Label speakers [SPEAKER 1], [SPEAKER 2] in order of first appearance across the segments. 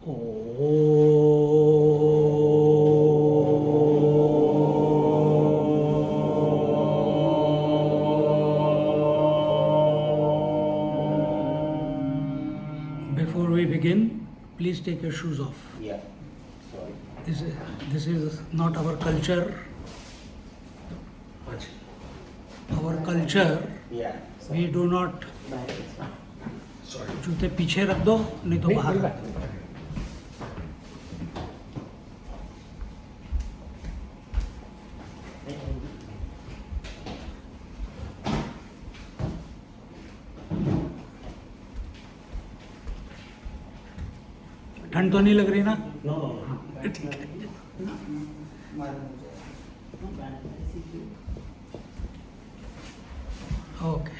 [SPEAKER 1] Before we begin, please take your shoes off.
[SPEAKER 2] Yeah, sorry.
[SPEAKER 1] This is not our culture. Our culture,
[SPEAKER 2] Yeah.
[SPEAKER 1] we do not. जूते पीछे रख दो, नहीं तो बाहर रख दो. ठंड तो नहीं लग रही ना?
[SPEAKER 2] No.
[SPEAKER 1] ठीक है. ओके.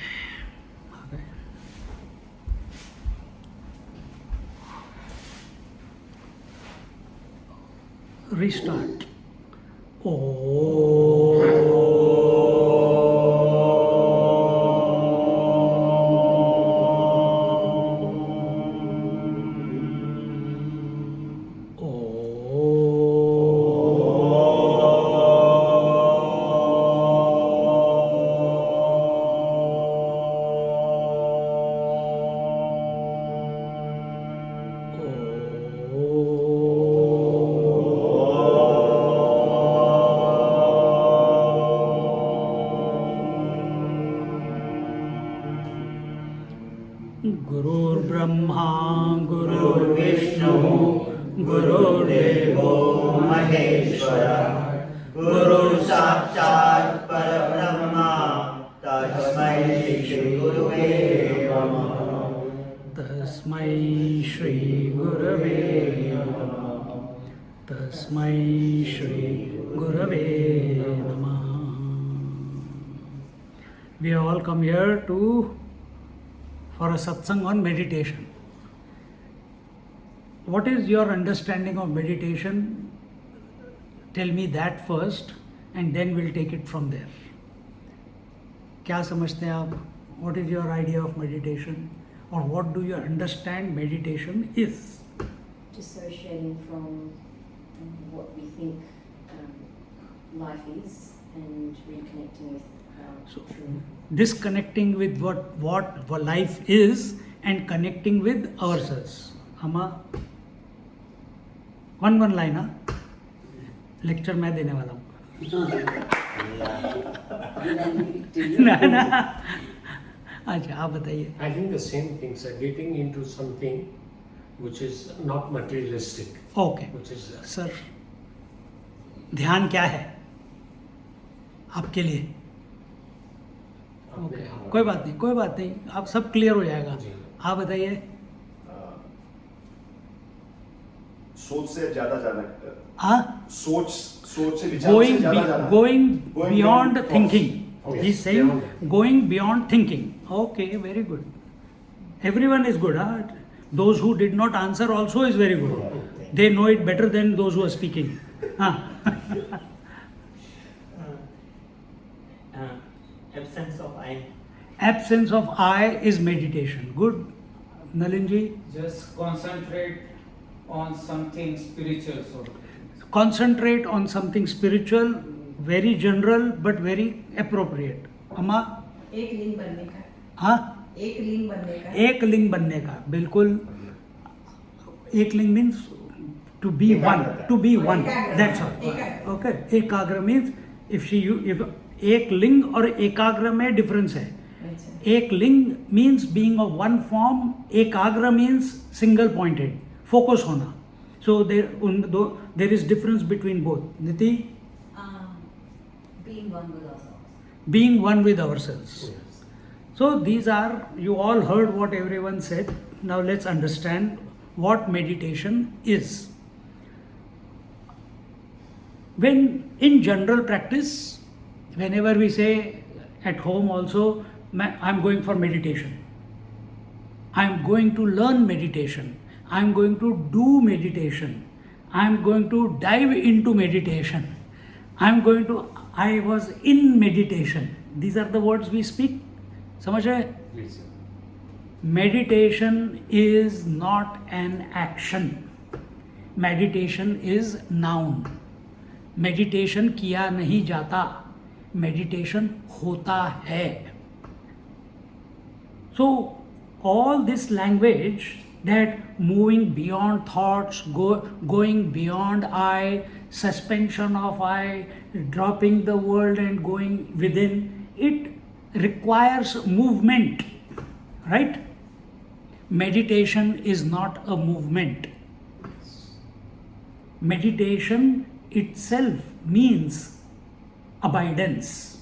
[SPEAKER 1] Restart. गुरुर्ब्रह्मा गुरुर्विष्णु गुरुर्देवो
[SPEAKER 2] महेश्वरा गुरु साक्षात् परब्रह्मा तस्मै श्री गुरुवे नमः.
[SPEAKER 1] तस्मै श्री गुरवे नमः. तस्मै श्री गुरवे नमः. We have all come here for a satsang on meditation. What is your understanding of meditation? Tell me that first and then we'll take it from there. क्या समझते हैं आप? What is your idea of meditation? Or what do you understand meditation is?
[SPEAKER 3] Dissociating from what we think life is and reconnecting with true.
[SPEAKER 1] Disconnecting with what life is and connecting with ourselves. Amma, one line, huh? Lecture मैं देने वाला हूँ. ना. अच्छा, आप बताइए.
[SPEAKER 4] I think the same things are getting into something which is not materialistic.
[SPEAKER 1] Okay.
[SPEAKER 4] Which is
[SPEAKER 1] Sir, ध्यान क्या है आपके लिए? ओके, कोई बात नहीं, आप सब क्लियर हो जाएगा. आप बताइए.
[SPEAKER 5] सोच से ज्यादा जाना.
[SPEAKER 1] हाँ,
[SPEAKER 5] सोच से विचार से ज्यादा जाना.
[SPEAKER 1] going beyond thinking.
[SPEAKER 4] Yes,
[SPEAKER 1] He's saying
[SPEAKER 4] beyond.
[SPEAKER 1] going beyond thinking. Okay, very good. Everyone is good. Huh? Those who did not answer also is very good. They know it better than those who are speaking. Huh?
[SPEAKER 2] Absence of I.
[SPEAKER 1] Absence of I is meditation. Good. Nalinji?
[SPEAKER 6] Just concentrate on something spiritual. So
[SPEAKER 1] Concentrate on something spiritual, very general but very appropriate. Amma?
[SPEAKER 3] एक लिंग बनने का.
[SPEAKER 1] हाँ?
[SPEAKER 3] एक लिंग बनने का.
[SPEAKER 1] एक लिंग बनने का, बिल्कुल. एक लिंग means to be one. To be one. That's all. Okay. एकाग्र means if एक लिंग और एकाग्र में डिफरेंस है. एक लिंग means being of one form, एकाग्र means single pointed, focus होना. So there is difference between both. Niti?
[SPEAKER 3] Being one with ourselves.
[SPEAKER 1] Being one with ourselves. So these are, you all heard what everyone said. Now let's understand what meditation is. When in general practice, whenever we say at home also, I'm going for meditation. I'm going to learn meditation. I'm going to do meditation. I'm going to dive into meditation. I was in meditation. These are the words we speak. समझ रहे?
[SPEAKER 4] Yes, sir.
[SPEAKER 1] Meditation is not an action. meditation is noun. Meditation किया नहीं जाता, meditation होता है. So all this language that moving beyond thoughts, going beyond I, suspension of I, dropping the world and going within, it requires movement, right? Meditation is not a movement. Meditation itself means abidance.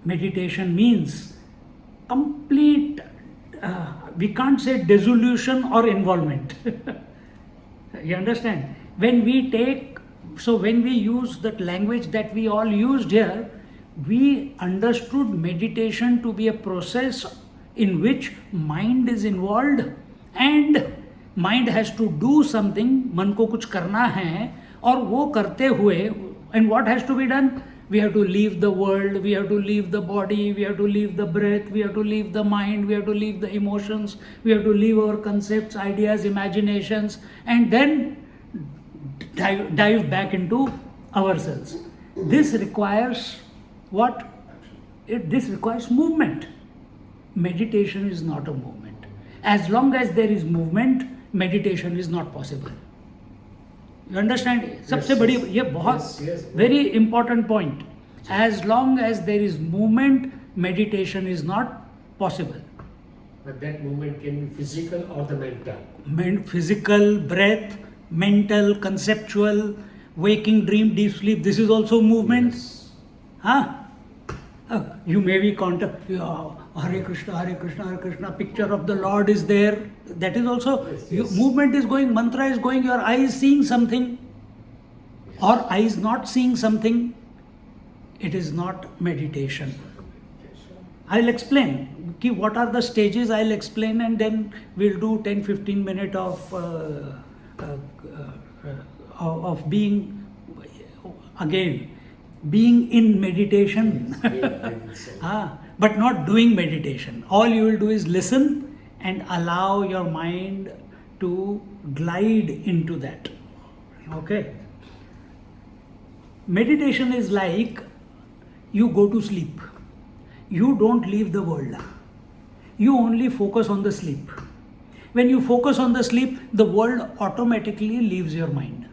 [SPEAKER 1] Meditation means complete, we can't say dissolution or involvement. You understand? When we use that language that we all used here, we understood meditation to be a process in which mind is involved and mind has to do something, मन को कुछ करना है, और वो करते हुए, and what has to be done? We have to leave the world, we have to leave the body, we have to leave the breath, we have to leave the mind, we have to leave the emotions, we have to leave our concepts, ideas, imaginations, and then dive back into ourselves. This requires what? This requires movement. Meditation is not a movement. As long as there is movement, meditation is not possible. You understand? सबसे बड़ी ये बहुत very important point. As long as there is movement, meditation is not possible.
[SPEAKER 4] But that movement can be physical or the mental.
[SPEAKER 1] Physical, breath, mental, conceptual, waking, dream, deep sleep. This is also movement.
[SPEAKER 4] Yes.
[SPEAKER 1] Huh? You may be Hare Krishna, Hare Krishna, Hare Krishna, picture of the Lord is there. That is also, movement is going, mantra is going, your eye is seeing something or eye is not seeing something. It is not meditation. I'll explain what are the stages, I'll explain, and then we'll do 10-15 minutes of being, again, being in meditation. But not doing meditation. All you will do is listen and allow your mind to glide into that. Okay? Meditation is like you go to sleep. You don't leave the world. You only focus on the sleep. When you focus on the sleep, the world automatically leaves your mind.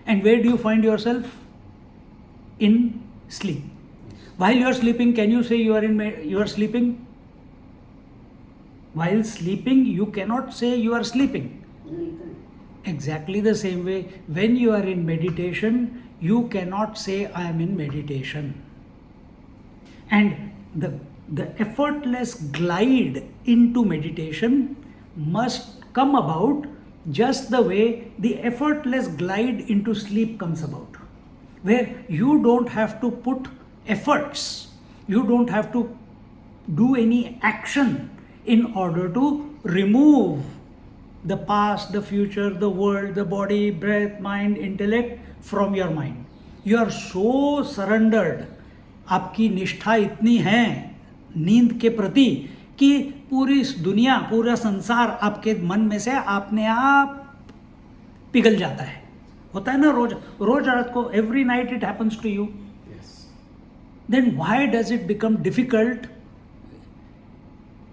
[SPEAKER 1] And where do you find yourself? In sleep. While you are sleeping, can you say you are sleeping? While sleeping, you cannot say you are sleeping. Exactly the same way, when you are in meditation, you cannot say I am in meditation. And the effortless glide into meditation must come about just the way the effortless glide into sleep comes about. Where you don't have to put efforts, you don't have to do any action in order to remove the past, the future, the world, the body, breath, mind, intellect from your mind. You are so surrendered, आपकी निष्ठा इतनी है नींद के प्रति कि पूरी दुनिया, पूरा संसार आपके मन में से अपने आप पिघल जाता है. होता है ना रोज रात को, every night it happens to you. Then why does it become difficult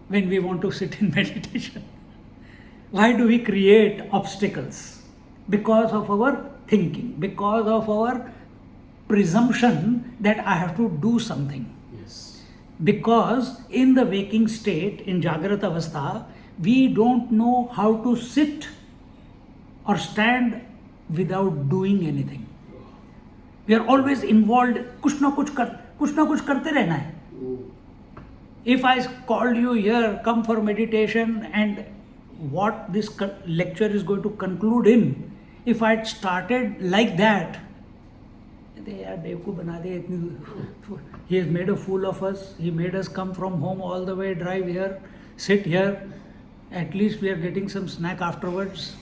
[SPEAKER 1] when we want to sit in meditation? Why do we create obstacles? Because of our thinking, because of our presumption that I have to do something.
[SPEAKER 4] Yes.
[SPEAKER 1] Because in the waking state, in Jagrata Avastha, we don't know how to sit or stand without doing anything. We are always involved, कुछ ना कुछ करते रहना है. If I called you here, come for meditation, and what this lecture is going to conclude in, if I had started like that, he has made a fool of us, he made us come from home all the way, drive here, sit here, at least we are getting some snack afterwards.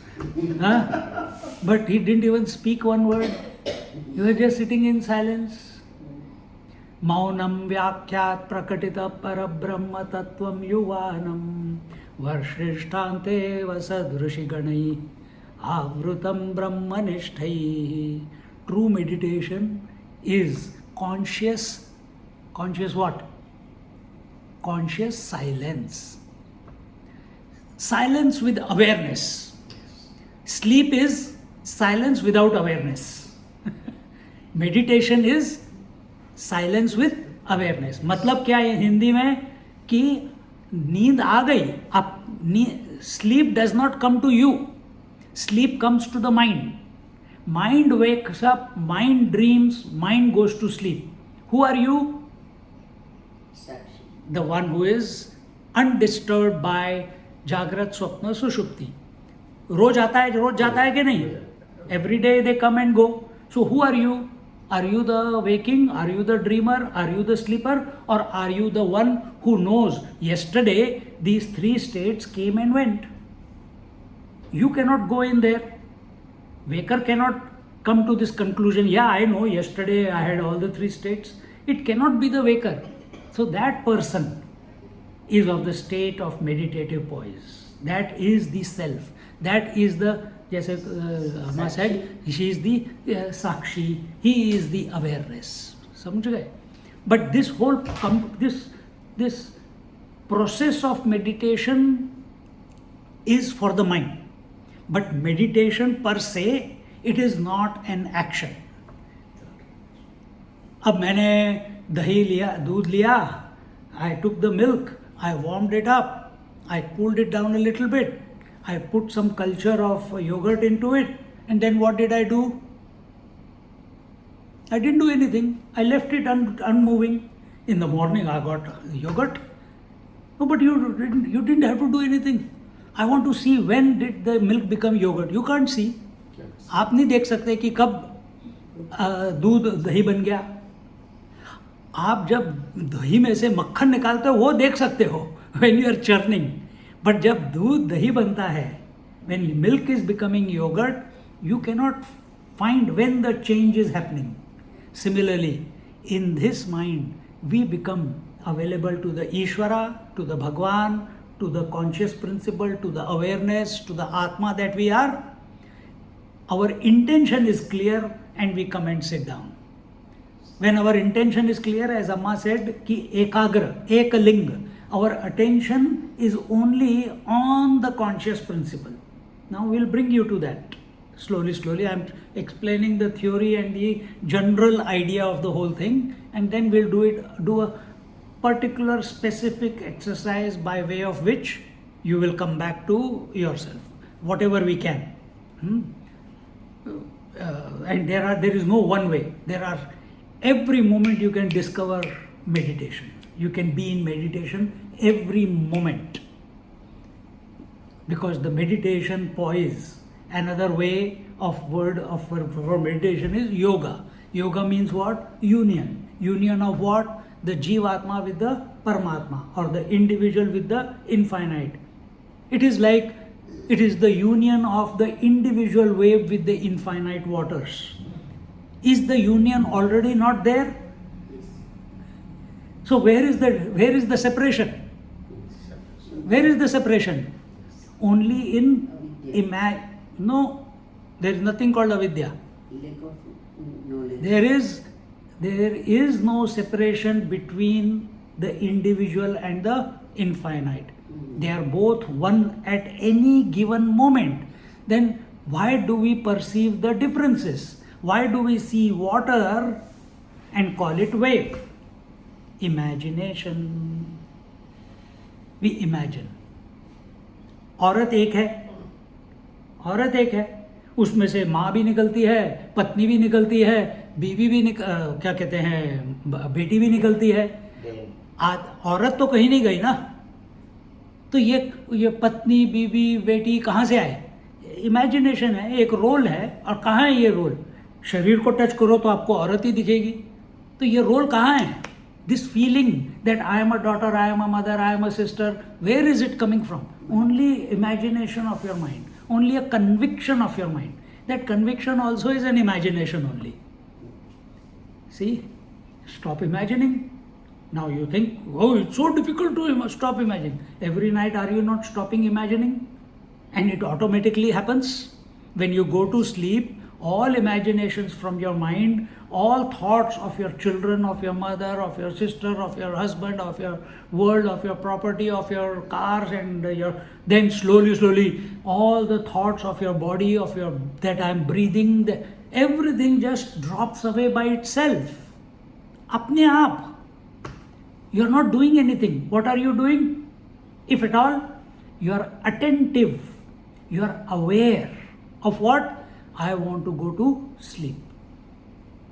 [SPEAKER 1] But he didn't even speak one word. You were just sitting in silence. Maunam vyakyat prakatita parabrahma tattvam yuvanam varshrishtante vasadrushi ganai avrutam brahmanishthaihi. True meditation is conscious what? Conscious silence. Silence with awareness. Sleep is silence without awareness. Meditation is silence with awareness. मतलब क्या है हिंदी में कि नींद आ गई, आप sleep does not come to you. Sleep comes to the mind. Mind wakes up, mind dreams, mind goes to sleep. Who are you? The one who is undisturbed by Jagrat, Swapna, Sushupti. रोज आता है, रोज जाता है कि नहीं? Every day they come and go. So who are you? Are you the waking? Are you the dreamer? Are you the sleeper? Or are you the one who knows yesterday these three states came and went? You cannot go in there. Waker cannot come to this conclusion, yeah, I know yesterday I had all the three states. It cannot be the waker. So that person is of the state of meditative poise. That is the self. That is the, जैसे Amma said, she is the Sakshi, he is the awareness. समझ गए? But this whole this process of meditation is for the mind. But meditation per se, it is not an action. अब मैंने दही लिया, दूध लिया, I took the milk, I warmed it up, I cooled it down a little bit, I put some culture of yogurt into it, and then what did I do? I didn't do anything. I left it unmoving. In the morning I got yogurt. No, but you didn't have to do anything. I want to see when did the milk become yogurt. You can't see. आप नहीं देख सकते कि कब दूध दही बन गया. आप जब दही में से मक्खन निकालते हो वो देख सकते हो when you are churning. But जब दूध दही बनता है, when milk is becoming yogurt, you cannot find when the change is happening. Similarly, in this mind, we become available to the Ishvara, to the Bhagwan, to the conscious principle, to the awareness, to the Atma that we are. Our intention is clear and we come and sit down. When our intention is clear, as Amma said, ki ekagra, ekaling, our attention is only on the conscious principle. Now we'll bring you to that. Slowly, I'm explaining the theory and the general idea of the whole thing, and then we'll do a particular specific exercise by way of which you will come back to yourself, whatever we can. And there is no one way. Every moment you can discover meditation. You can be in meditation every moment. Because the meditation poise, another way for meditation is yoga. Yoga means what? Union. Union of what? The Jivatma with the Paramatma, or the individual with the infinite. It is like it is the union of the individual wave with the infinite waters. Is the union already not there? So where is the separation? Where is the separation? Only in no, there is nothing called avidya. There is no separation between the individual and the infinite. They are both one at any given moment. Then why do we perceive the differences? Why do we see water and call it wave? Imagination. We imagine. औरत एक है, उसमें से माँ भी निकलती है, पत्नी भी निकलती है, बीवी भी क्या कहते हैं, बेटी भी निकलती है. औरत तो कहीं नहीं गई ना. तो ये पत्नी, बीवी, बेटी कहाँ से आए? इमेजिनेशन है, एक रोल है. और कहाँ है ये रोल? शरीर को टच करो तो आपको औरत ही दिखेगी. तो ये रोल कहाँ है? This feeling that I am a daughter, I am a mother, I am a sister, where is it coming from? Only imagination of your mind, only a conviction of your mind. That conviction also is an imagination only. See, stop imagining. Now you think, oh, it's so difficult to stop imagining. Every night are you not stopping imagining? And it automatically happens. when you go to sleep, all imaginations from your mind, all thoughts of your children, of your mother, of your sister, of your husband, of your world, of your property, of your cars, and then slowly, all the thoughts of your body, of your that I am breathing, everything just drops away by itself. Apne aap. You are not doing anything. What are you doing? If at all, you are attentive. You are aware of what? I want to go to sleep.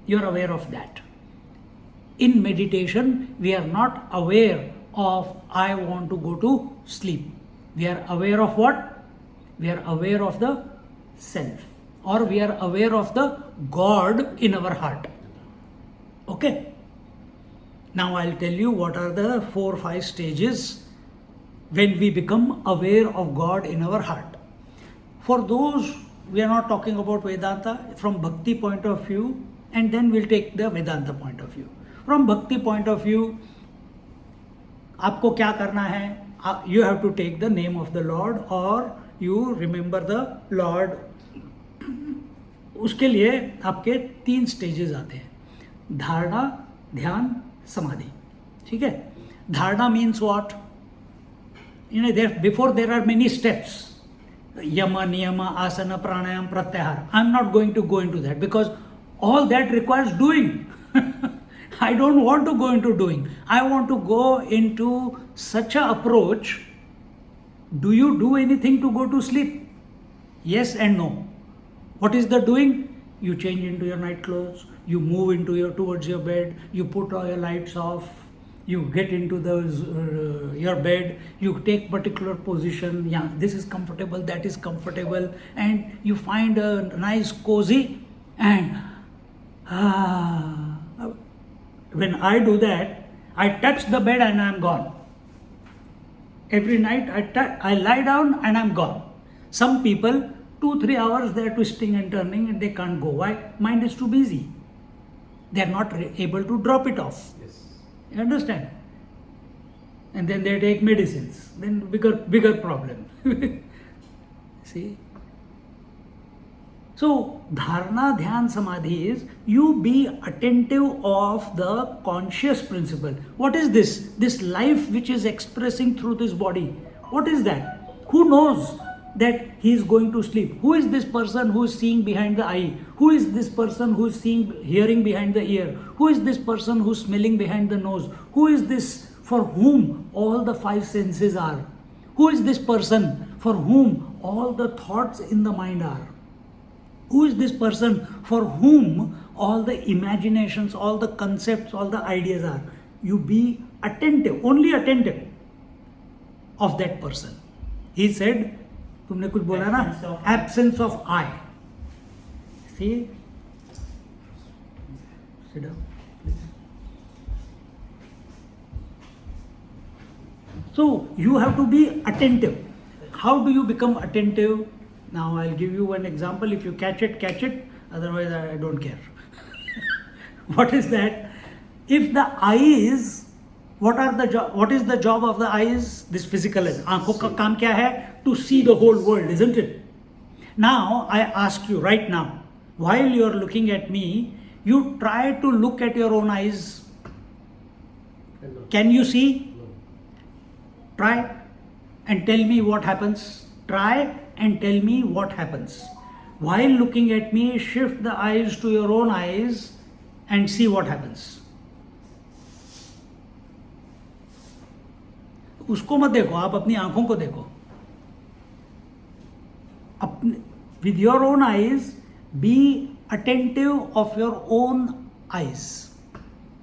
[SPEAKER 1] You are aware of that. In meditation, we are not aware of I want to go to sleep. We are aware of what? We are aware of the self, or we are aware of the God in our heart. Okay? Now I'll tell you what are the 4 or 5 stages when we become aware of God in our heart. For those, we are not talking about Vedanta from Bhakti point of view, and then we'll take the Vedanta point of view. From Bhakti point of view, आपको क्या करना है? You have to take the name of the Lord, or you remember the Lord. उसके लिए आपके 3 stages आते हैं: धारणा, ध्यान, samadhi. ठीक है? Dharana means what? Before there are many steps. Yama, niyama, asana, pranayam, pratyahara. I'm not going to go into that because all that requires doing. I don't want to go into doing. I want to go into such an approach. Do you do anything to go to sleep? Yes and no. What is the doing? You change into your night clothes, you move into towards your bed, you put all your lights off, you get into your bed, you take particular position, yeah, this is comfortable, that is comfortable, and you find a nice cozy, and when I do that, I touch the bed and I am gone. Every night I lie down and I am gone. Some people 2-3 hours they are twisting and turning and they can't go. Why? Mind is too busy. They are not able to drop it off.
[SPEAKER 4] Yes.
[SPEAKER 1] You understand? And then they take medicines. Then bigger problem. See? So, dharana, dhyan, samadhi is you be attentive of the conscious principle. What is this? This life which is expressing through this body. What is that? Who knows that he is going to sleep? Who is this person who is seeing behind the eye? Who is this person who is hearing behind the ear? Who is this person who is smelling behind the nose? Who is this for whom all the 5 senses are? Who is this person for whom all the thoughts in the mind are? Who is this person for whom all the imaginations, all the concepts, all the ideas are? You be attentive, only attentive of that person. He said, तुमने कुछ बोला ना, absence of I. See? Sit down, please. So you have to be attentive. How do you become attentive? Now I'll give you one example. If you catch it, catch it. Otherwise, I don't care. What is that? If the eyes, what is the job of the eyes? This physical eyes. आँखों का काम क्या है? To see the whole world, isn't it? Now I ask you right now, while you are looking at me, you try to look at your own eyes. Can you see?
[SPEAKER 4] No.
[SPEAKER 1] Try and tell me what happens. Try and tell me what happens. While looking at me, shift the eyes to your own eyes and see what happens. उसको मत देखो, आप अपनी आंखों को देखो. With your own eyes, be attentive of your own eyes.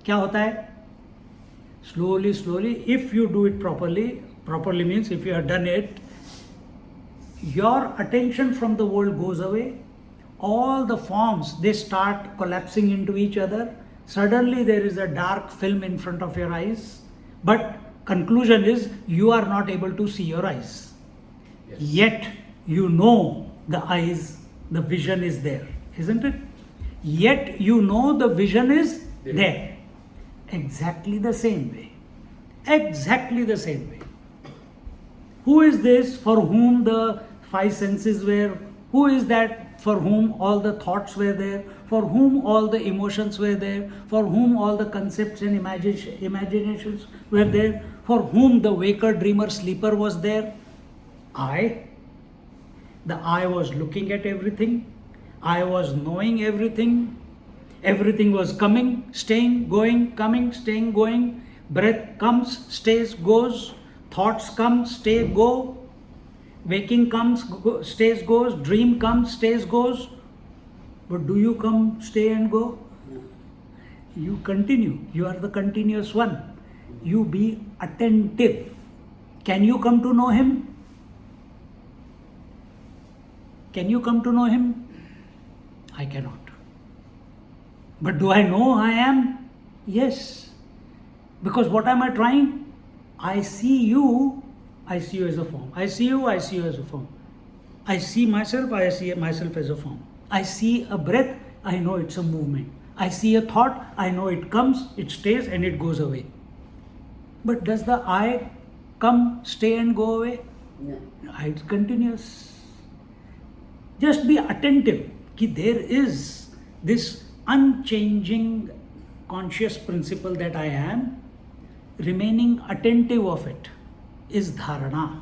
[SPEAKER 1] क्या होता है? Slowly, if you do it properly means if you have done it, your attention from the world goes away. All the forms, they start collapsing into each other. Suddenly there is a dark film in front of your eyes. But conclusion is you are not able to see your eyes. Yes. Yet you know the eyes, the vision is there, isn't it? Yet you know the vision is there. Exactly the same way. Exactly the same way. Who is this for whom the 5 senses were? Who is that for whom all the thoughts were there, for whom all the emotions were there, for whom all the concepts and imaginations were there, for whom the waker, dreamer, sleeper was there? I. The I was looking at everything. I was knowing everything. Everything was coming, staying, going, coming, staying, going. Breath comes, stays, goes. Thoughts come, stay, go. Waking comes, stays, goes. Dream comes, stays, goes. But do you come, stay and go? You continue. You are the continuous one. You be attentive. Can you come to know Him? Can you come to know Him? I cannot. But do I know I am? Yes. Because what am I trying? I see you as a form. I see you as a form. I see myself as a form. I see a breath, I know it's a movement. I see a thought, I know it comes, it stays and it goes away. But does the I come, stay and go away?
[SPEAKER 3] No.
[SPEAKER 1] It's continuous. Just be attentive that there is this unchanging conscious principle that I am. Remaining attentive of it is dharana.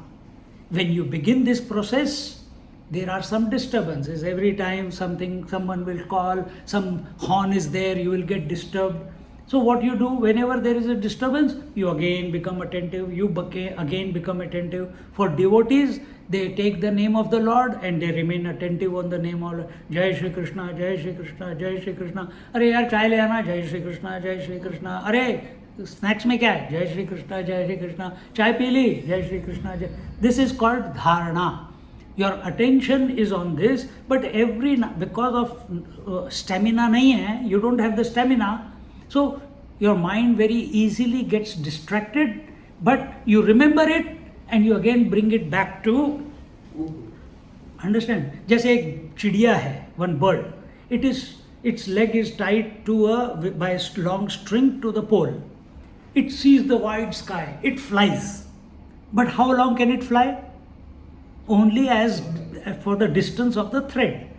[SPEAKER 1] When you begin this process, there are some disturbances. Every time someone will call, some horn is there, you will get disturbed. So what you do, whenever there is a disturbance, you again become attentive, again become attentive. For devotees, they take the name of the Lord and they remain attentive on the name of Jai Shri Krishna, Jai Shri Krishna, Jai Shri Krishna. Are yaar chai le aana, Jai Shri Krishna, Jai Shri Krishna. Are snacks mein kya hai? Jai Shri Krishna, Jai Shri Krishna. Chai pee li, Jai Shri Krishna. This is called dharana. Your attention is on this, but because of stamina nahi hai, you don't have the stamina. So your mind very easily gets distracted, but you remember it and you again bring it back to understand. जैसे एक चिड़िया है, one bird, its leg is tied by a long string to the pole. It sees the wide sky, it flies. But how long can it fly? Only as for the distance of the thread.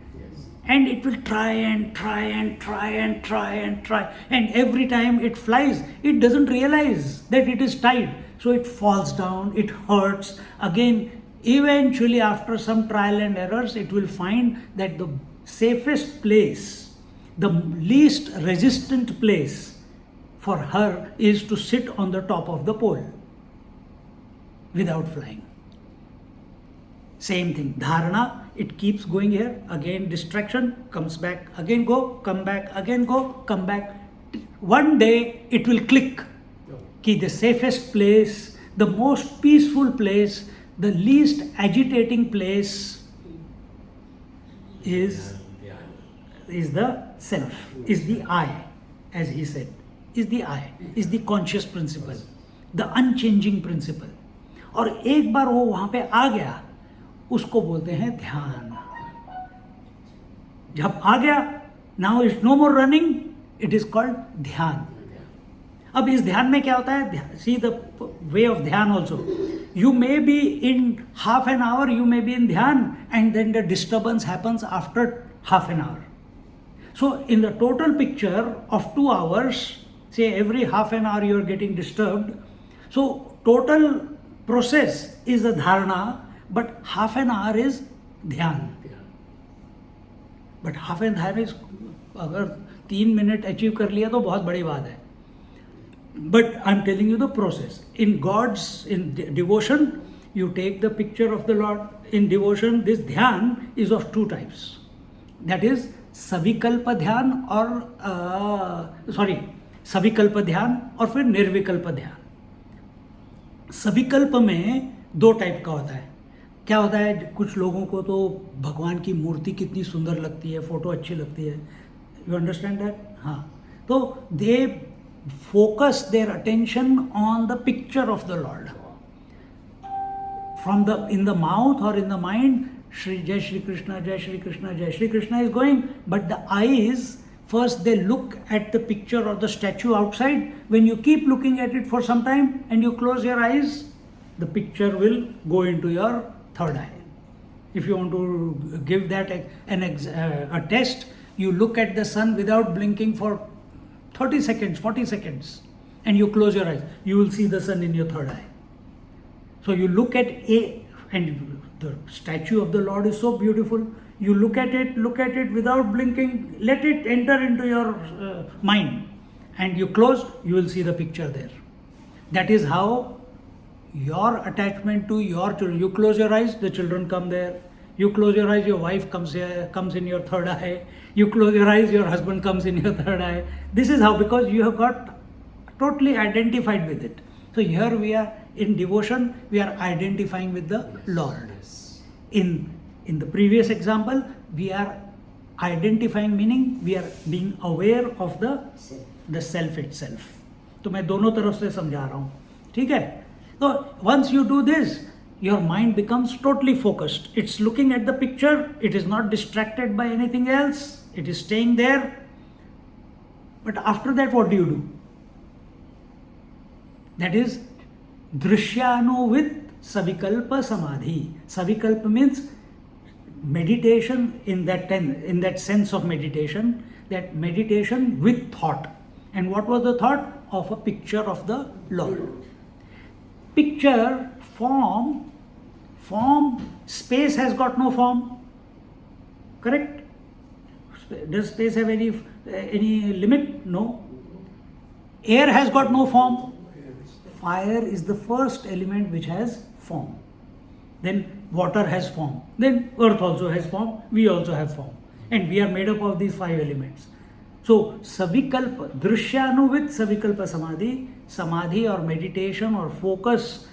[SPEAKER 1] And it will try and try and try and try and try. And every time it flies, it doesn't realize that it is tied. So it falls down, it hurts. Again, eventually after some trial and errors, it will find that the safest place, the least resistant place for her is to sit on the top of the pole without flying. Same thing, dharana, it keeps going here, again distraction, comes back, again go, come back, again go, come back. One day it will click. Ki the safest place, the most peaceful place, the least agitating place is the self, is the I, as he said, is the I, is the conscious principle, the unchanging principle. और एक बार वो वहाँ पे आ गया, उसको बोलते हैं ध्यान. जब आ गया, now it's no more running, it is called ध्यान. अब इस ध्यान में क्या होता है? See the way of ध्यान also. You may be in half an hour, you may be in ध्यान, and then the disturbance happens after half an hour. So in the total picture of 2 hours, say every half an hour you are getting disturbed. So total process is a dharana, but half an hour is ध्यान. But half an hour is, अगर 3 minute achieve कर लिया तो बहुत बड़ी बात है. But I'm telling you the process. In devotion, you take the picture of the Lord. In devotion, this dhyan is of 2 types. That is savikalpa dhyan savikalpa dhyan और फिर निर्विकल्प ध्यान. सविकल्प में 2 टाइप का होता है. क्या होता है? कुछ लोगों को तो भगवान की मूर्ति कितनी सुंदर लगती है, फोटो अच्छी लगती है. You understand that? हाँ. तो दे focus their attention on the picture of the Lord. In the mouth or in the mind, Jai Shri Krishna, Jai Shri Krishna, Jai Shri Krishna is going, but the eyes, first they look at the picture or the statue outside. When you keep looking at it for some time and you close your eyes, the picture will go into your third eye. If you want to give that a test, you look at the sun without blinking for 30 seconds, 40 seconds, and you close your eyes. You will see the sun in your third eye. So you look at and the statue of the Lord is so beautiful. You look at it without blinking, let it enter into your mind, and you close, you will see the picture there. That is how your attachment to your children. You close your eyes, the children come there. You close your eyes, your wife comes in your third eye. You close your eyes, your husband comes in your third eye. This is how, because you have got totally identified with it. So here we are in devotion, we are identifying with the Lord. In the previous example, we are identifying, meaning we are being aware of the self itself. तो मैं दोनों तरफ से समझा रहा हूँ, ठीक है? So once you do this, your mind becomes totally focused. It's looking at the picture, it is not distracted by anything else, it is staying there. But after that, what do? That is Drishyanu with Savikalpa Samadhi. Savikalpa means meditation in that sense of meditation, that meditation with thought. And what was the thought? Of a picture of the Lord. Picture, form, space has got no form. Correct? Does space have any limit? No. Air has got no form. Fire is the first element which has form. Then water has form. Then earth also has form. We also have form. And we are made up of these 5 elements. So, Savikalpa, Drishyanu with Savikalpa Samadhi, Samadhi or meditation or focus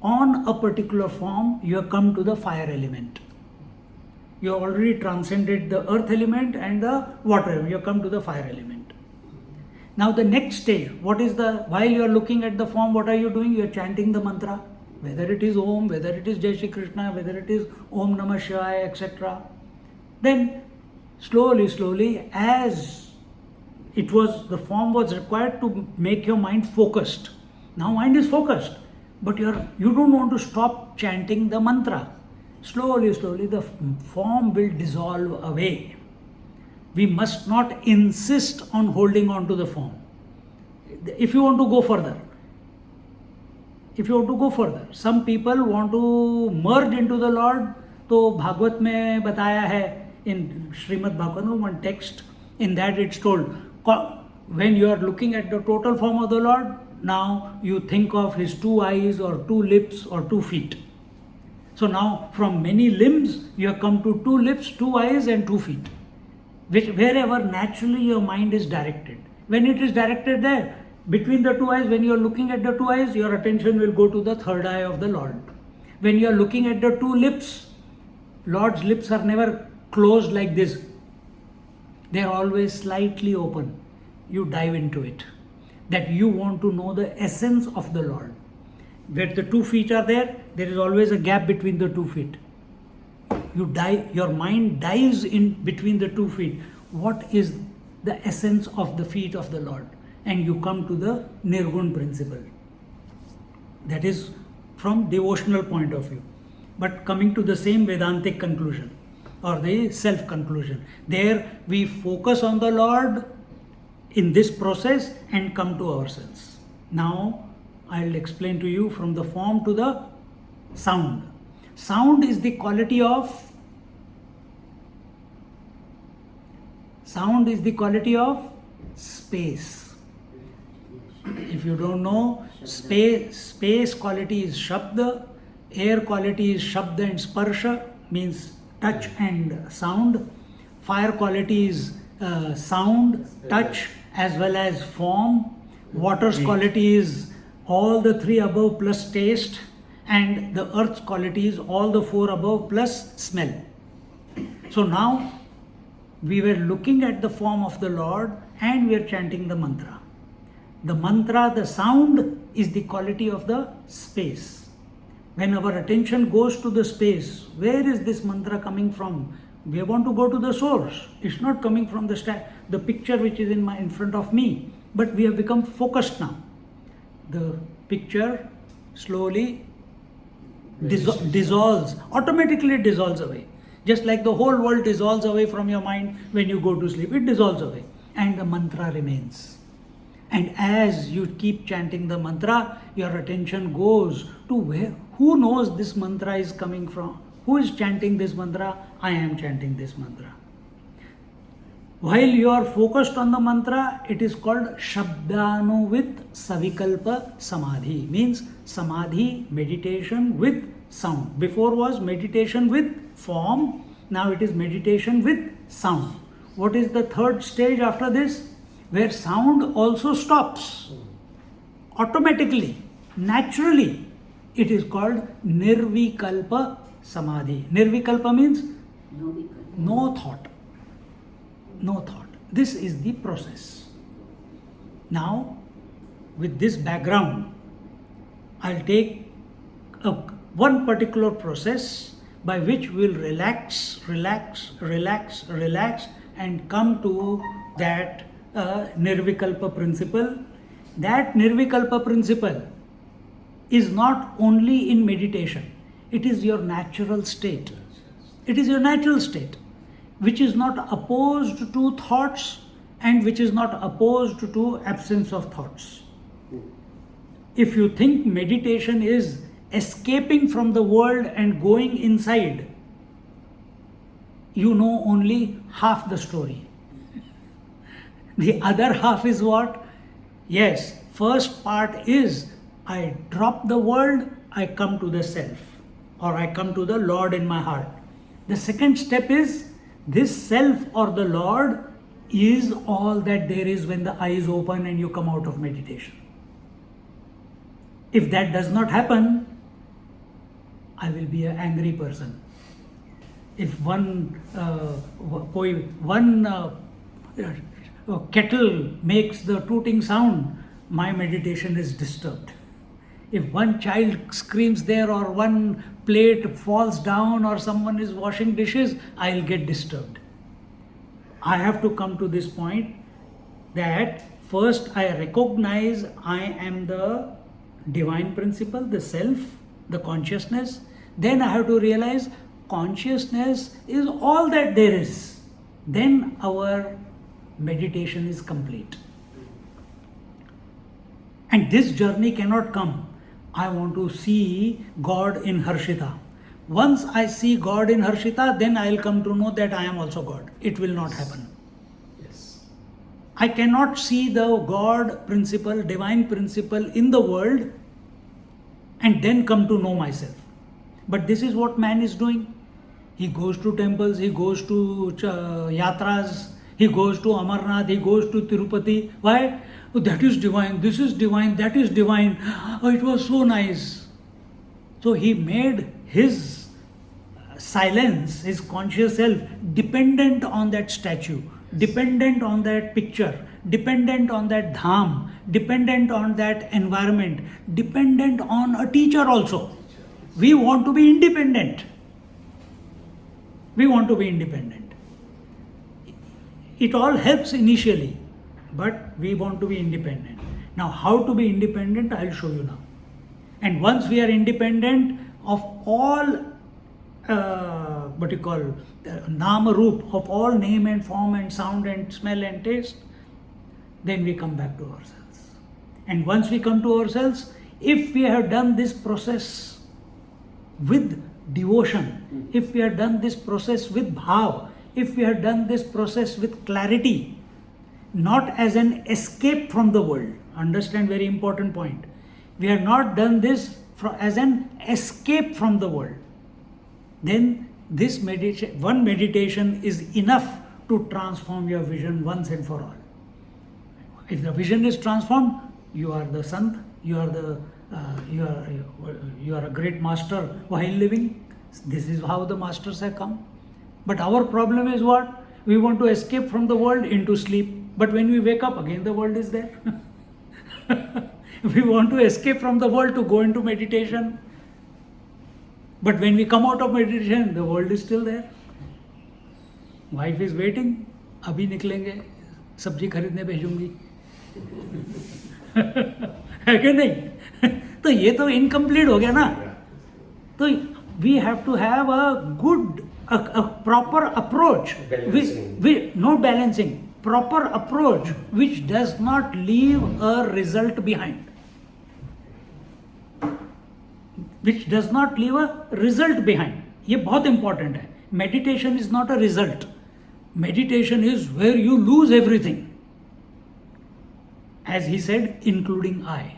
[SPEAKER 1] on a particular form, you have come to the fire element. You have already transcended the earth element and the water element. You have come to the fire element. Now the next stage, while you are looking at the form, what are you doing? You are chanting the mantra. Whether it is Om, whether it is Jai Shri Krishna, whether it is Om Namah Shivaya, etc. Then slowly, as the form was required to make your mind focused. Now mind is focused, but you don't want to stop chanting the mantra. Slowly, the form will dissolve away. We must not insist on holding on to the form. If you want to go further, some people want to merge into the Lord. तो भागवत में बताया है, in Srimad Bhagavatam, one text, in that it's told, when you are looking at the total form of the Lord, now you think of his 2 eyes or 2 lips or 2 feet. So now from many limbs, you have come to 2 lips, 2 eyes and 2 feet. Wherever naturally your mind is directed. When it is directed there, between the 2 eyes, when you are looking at the 2 eyes, your attention will go to the third eye of the Lord. When you are looking at the 2 lips, Lord's lips are never closed like this. They are always slightly open. You dive into it. That you want to know the essence of the Lord. Where the 2 feet are there is always a gap between the 2 feet. Your mind dives in between the 2 feet. What is the essence of the feet of the Lord? And you come to the Nirgun principle. That is from devotional point of view. But coming to the same Vedantic conclusion or the self conclusion. There we focus on the Lord in this process and come to ourselves. Now I'll explain to you from the form to the sound. Sound is the quality of space. If you don't know, space quality is Shabda, air quality is Shabda and Sparsha, means touch and sound. Fire quality is sound, touch as well as form. Water's quality is all the 3 above plus taste, and the earth's quality is all the 4 above plus smell. So now we were looking at the form of the Lord and we are chanting the mantra. The mantra, the sound, is the quality of the space. When our attention goes to the space, where is this mantra coming from? We want to go to the source. It's not coming from the picture which is in front of me, but we have become focused now. The picture slowly dissolves, automatically dissolves away. Just like the whole world dissolves away from your mind when you go to sleep, it dissolves away. And the mantra remains. And as you keep chanting the mantra, your attention goes to where, who knows this mantra is coming from? Who is chanting this mantra? I am chanting this mantra. While you are focused on the mantra, it is called Shabdanuvit Savikalpa Samadhi. Means Samadhi, meditation with sound. Before was meditation with form, now it is meditation with sound. What is the third stage after this? Where sound also stops. Automatically, naturally. It is called Nirvikalpa Samadhi. Nirvikalpa means no thought. No thought. This is the process. Now, with this background, I'll take one particular process by which we'll relax and come to that Nirvikalpa principle. That Nirvikalpa principle is not only in meditation, it is your natural state. It is your natural state, which is not opposed to thoughts and which is not opposed to absence of thoughts. If you think meditation is escaping from the world and going inside, you know only half the story. The other half is what? Yes, first part is I drop the world, I come to the self, or I come to the Lord in my heart. The second step is this self or the Lord is all that there is when the eyes open and you come out of meditation. If that does not happen, I will be an angry person. If one kettle makes the tooting sound, my meditation is disturbed. If one child screams there or one plate falls down or someone is washing dishes, I'll get disturbed. I have to come to this point that first I recognize I am the divine principle, the self, the consciousness. Then I have to realize consciousness is all that there is. Then our meditation is complete. And this journey cannot come. I want to see God in Harshita. Once I see God in Harshita, then I will come to know that I am also God. It will not happen.
[SPEAKER 4] Yes.
[SPEAKER 1] I cannot see the God principle, divine principle in the world and then come to know myself. But this is what man is doing. He goes to temples, he goes to yatras, he goes to Amarnath, he goes to Tirupati. Why? Oh, that is divine, this is divine, that is divine. Oh, it was so nice. So he made his silence, his conscious self, dependent on that statue, dependent on that picture, dependent on that dham, dependent on that environment, dependent on a teacher also. We want to be independent. We want to be independent. It all helps initially, but we want to be independent. Now, how to be independent, I'll show you now. And once we are independent of all, nama roop, of all name and form and sound and smell and taste, then we come back to ourselves. And once we come to ourselves, if we have done this process with devotion, if we have done this process with bhav, if we have done this process with clarity, not as an escape from the world, understand very important point. We have not done this as an escape from the world. Then this one meditation is enough to transform your vision once and for all. If the vision is transformed, you are the sant, you are a great master while living. This is how the masters have come. But our problem is what? We want to escape from the world into sleep. But when we wake up, again the world is there. We want to escape from the world to go into meditation. But when we come out of meditation, the world is still there. Wife is waiting. अभी निकलेंगे, सब्जी खरीदने भेजूंगी. है कि नहीं? तो ये तो इनकम्प्लीट हो गया ना. So we have to have a good, a proper approach.
[SPEAKER 4] Balancing.
[SPEAKER 1] No balancing, proper approach which does not leave a result behind. Which does not leave a result behind. ये बहुत important है. Meditation is not a result. Meditation is where you lose everything. As he said, including I.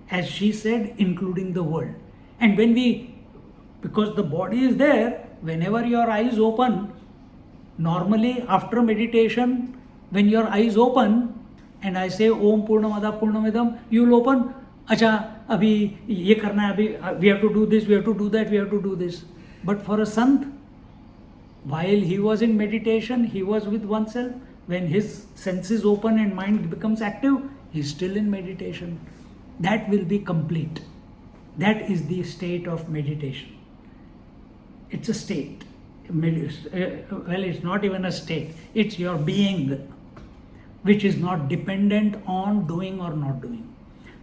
[SPEAKER 1] As she said, including the world. And when we, because the body is there, whenever your eyes open, normally after meditation, when your eyes open, and I say Om Purnamada Purnamidam, you will open, acha, abhi ye karna hai, abhi we have to do this, we have to do that, we have to do this. But for a Sant, while he was in meditation, he was with oneself. When his senses open and mind becomes active, he is still in meditation. That will be complete. That is the state of meditation. It's a state. Well, it's not even a state. It's your being, which is not dependent on doing or not doing.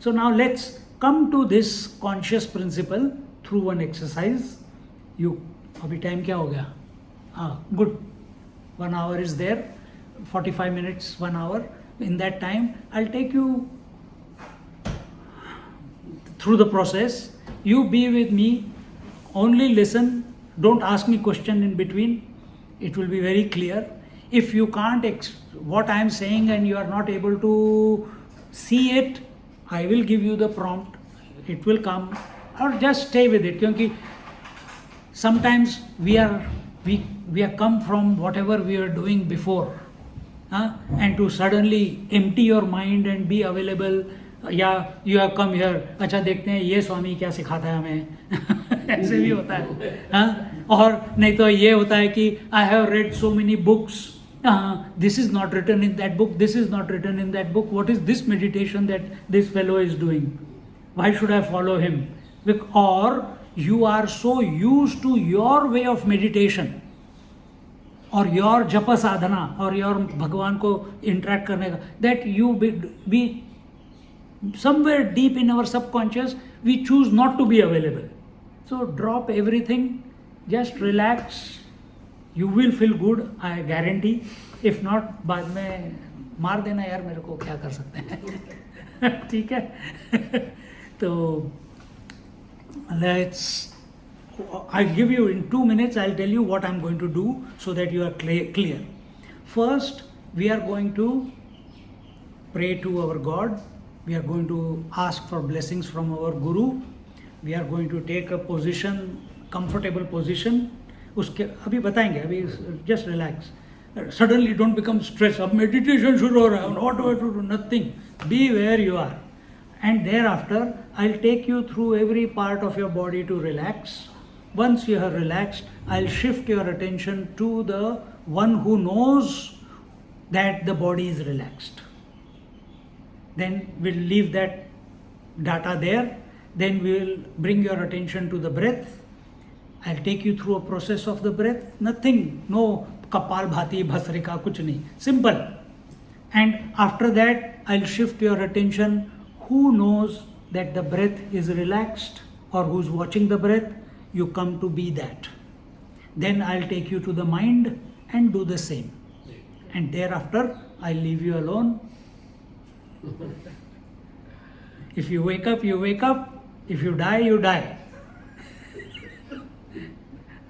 [SPEAKER 1] So now let's come to this conscious principle through one exercise. You, abhi time kya ho gaya? Good. 1 hour is there. 45 minutes, 1 hour. In that time, I'll take you through the process. You be with me, only listen, don't ask me question in between. It will be very clear. If you can't what I am saying and you are not able to see it, I will give you the prompt. It will come, or just stay with it. Because sometimes we are come from whatever we were doing before. And to suddenly empty your mind and be available, या you have come here, अच्छा देखते हैं ये स्वामी क्या सिखाता है हमें ऐसे भी होता है और नहीं तो ये होता है कि I have read so many books, this is not written in that book, this is not written in that book, what is this meditation that this fellow is doing, why should I follow him? Or you are so used to your way of meditation or your japa sadhana or your भगवान को interact करने का, that you be somewhere deep in our subconscious we choose not to be available. So drop everything, just relax, you will feel good, I guarantee. If not, बाद में मार देना यार, मेरे को क्या कर सकते हैं ठीक है तो let's, I'll give you in 2 minutes, I'll tell you what I'm going to do so that you are clear. First, we are going to pray to our God. We are going to ask for blessings from our Guru. We are going to take a position, comfortable position. उसके अभी बताएंगे, अभी just relax. Suddenly don't become stressed. अब meditation शुरू हो रहा है, what do I do? Nothing. Be where you are. And thereafter, I'll take you through every part of your body to relax. Once you are relaxed, I'll shift your attention to the one who knows that the body is relaxed. Then we'll leave that data there. Then we'll bring your attention to the breath. I'll take you through a process of the breath. Nothing, no kapal bhati, bhasrika, kuch nahi. Simple. And after that, I'll shift your attention. Who knows that the breath is relaxed or who's watching the breath? You come to be that. Then I'll take you to the mind and do the same. And thereafter, I'll leave you alone. If you wake up, you wake up. If you die, you die.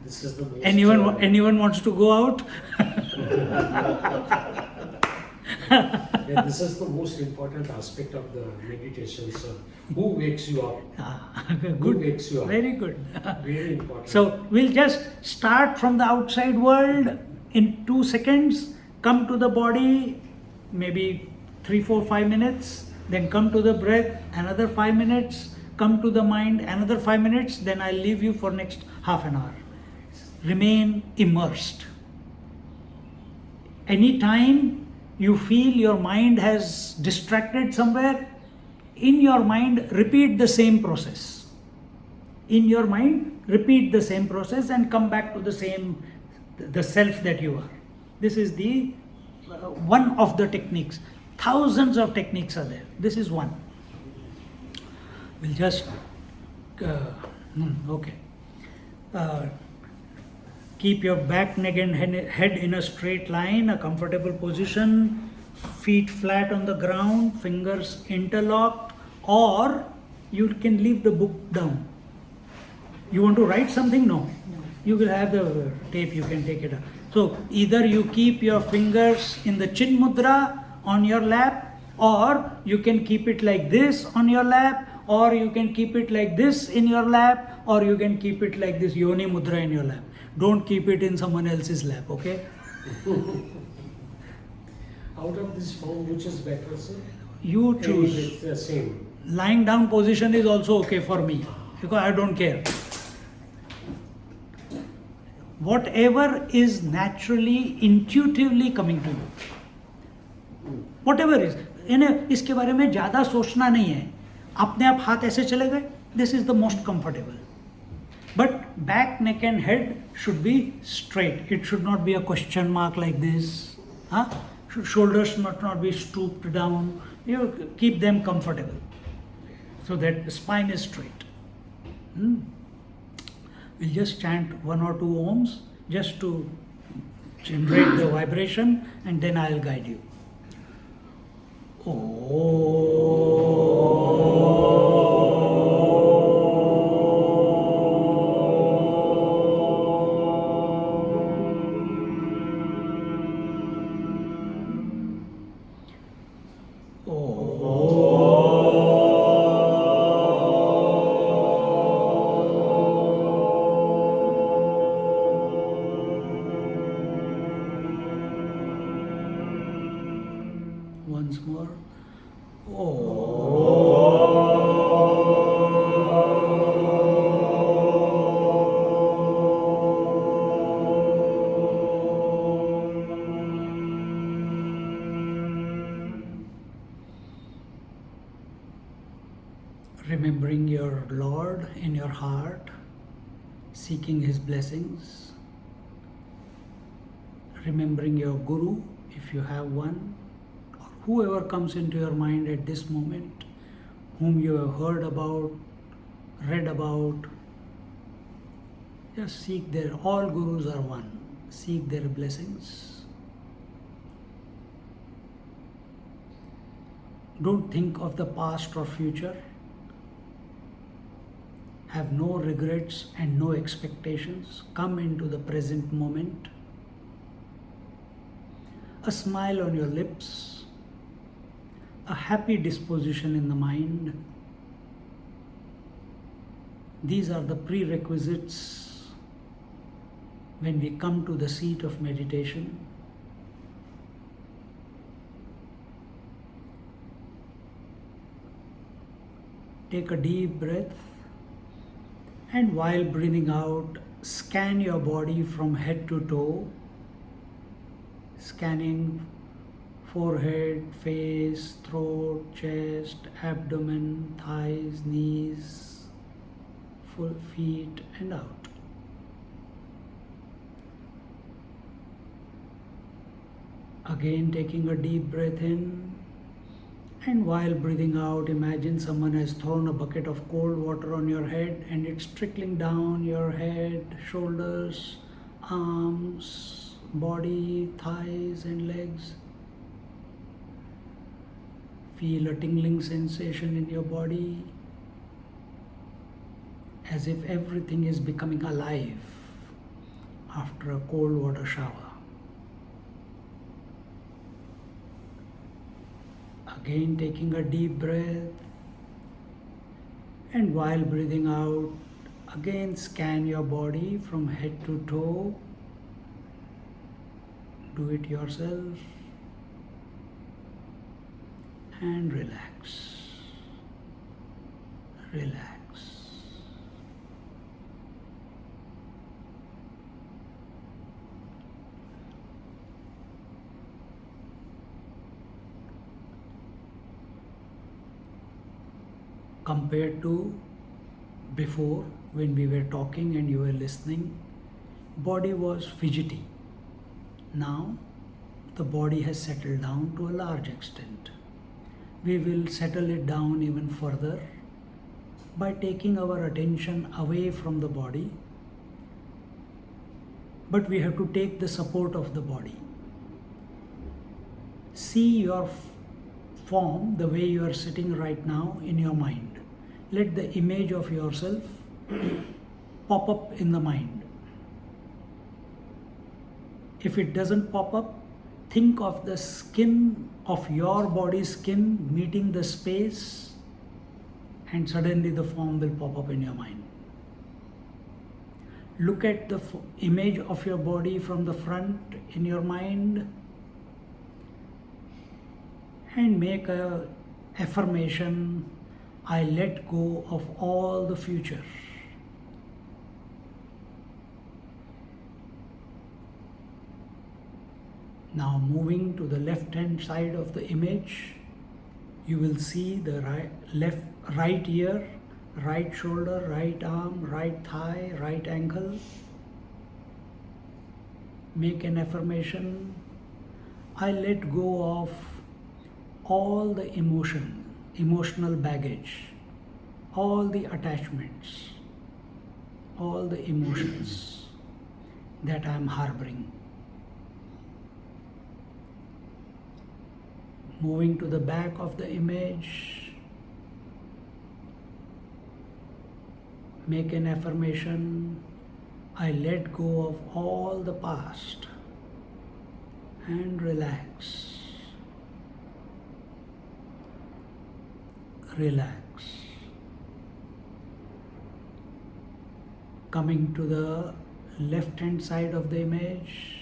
[SPEAKER 4] This is the most,
[SPEAKER 1] Anyone wants to go out?
[SPEAKER 4] Yeah, this is the most important aspect of the meditation, sir. Who wakes you up?
[SPEAKER 1] Good.
[SPEAKER 4] Who wakes you up?
[SPEAKER 1] Very good.
[SPEAKER 4] Very important.
[SPEAKER 1] So we'll just start from the outside world in 2 seconds, come to the body, maybe 3, 4, 5 minutes, then come to the breath, another 5 minutes, come to the mind, another 5 minutes, then I'll leave you for next half an hour. Remain immersed. Anytime you feel your mind has distracted somewhere, in your mind repeat the same process. In your mind repeat the same process and come back to the self that you are. This is the one of the techniques. Thousands of techniques are there. This is one. We'll just Okay. Keep your back, neck and head in a straight line, a comfortable position, feet flat on the ground, fingers interlocked, or you can leave the book down. You want to write something? No. You will have the tape, you can take it out. So either you keep your fingers in the chin mudra on your lap, or you can keep it like this on your lap, or you can keep it like this in your lap, or you can keep it like this yoni mudra in your lap. Don't keep it in someone else's lap, okay?
[SPEAKER 4] Out of this form, which is better, sir?
[SPEAKER 1] You choose.
[SPEAKER 4] It's the same.
[SPEAKER 1] Lying down position is also okay for me, because I don't care. Whatever is naturally, intuitively coming to you. Whatever is. इसके बारे में ज़्यादा सोचना नहीं है. अपने आप हाथ ऐसे चले गए. This is the most comfortable. But back, neck and head should be straight. It should not be a question mark like this. Shoulders must not be stooped down. You keep them comfortable so that the spine is straight. We'll just chant 1 or 2 ohms just to generate the vibration, and then I'll guide you. Once more. Remembering your Lord in your heart, seeking His blessings. Remembering your Guru, if you have one, or whoever comes into your mind at this moment, whom you have heard about, read about. Just seek their, all Gurus are one. Seek their blessings. Don't think of the past or future. Have no regrets and no expectations. Come into the present moment. A smile on your lips, a happy disposition in the mind. These are the prerequisites when we come to the seat of meditation. Take a deep breath, and while breathing out, scan your body from head to toe, scanning forehead, face, throat, chest, abdomen, thighs, knees, feet, and out. Again, taking a deep breath in, and while breathing out, imagine someone has thrown a bucket of cold water on your head and it's trickling down your head, shoulders, arms, body, thighs and legs. Feel a tingling sensation in your body, as if everything is becoming alive after a cold water shower. Again, taking a deep breath, and while breathing out, again scan your body from head to toe. Do it yourself and relax. Relax. Compared to before, when we were talking and you were listening, body was fidgety. Now the body has settled down to a large extent. We will settle it down even further by taking our attention away from the body, but we have to take the support of the body. See your form the way you are sitting right now in your mind. Let the image of yourself pop up in the mind. If it doesn't pop up, think of the skin of your body skin meeting the space, and suddenly the form will pop up in your mind. Look at the image of your body from the front in your mind and make a affirmation, I let go of all the future. Now moving to the left hand side of the image, you will see the right ear, right shoulder, right arm, right thigh, right ankle. Make an affirmation, I let go of all the emotional baggage, all the attachments, all the emotions that I am harboring. Moving to the back of the image, make an affirmation, I let go of all the past, and relax. Relax. Coming to the left hand side of the image,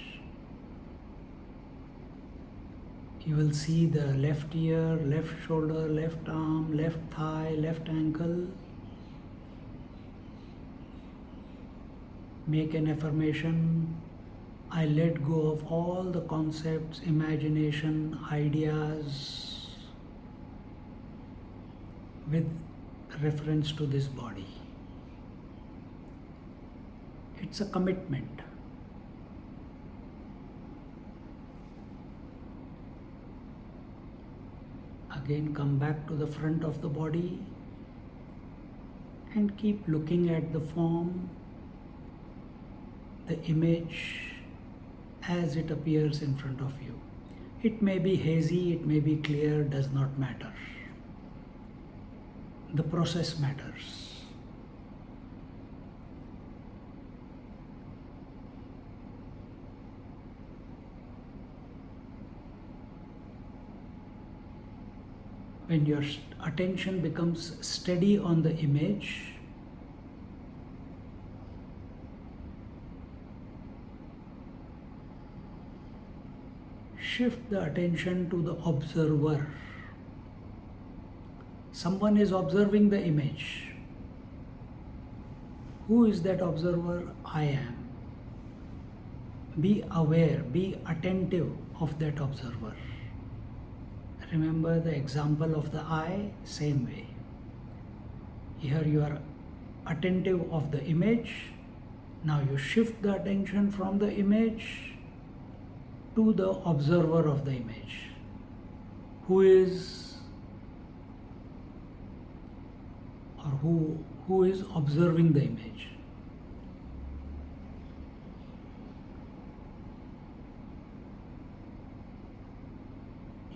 [SPEAKER 1] you will see the left ear, left shoulder, left arm, left thigh, left ankle. Make an affirmation, I let go of all the concepts, imagination, ideas with reference to this body. It's a commitment. Again, come back to the front of the body and keep looking at the form, the image as it appears in front of you. It may be hazy, it may be clear, does not matter. The process matters. When your attention becomes steady on the image, shift the attention to the observer. Someone is observing the image. Who is that observer? I am. Be aware, be attentive of that observer. Remember the example of the eye, same way. Here you are attentive of the image. Now you shift the attention from the image to the observer of the image. Who is or who is observing the image.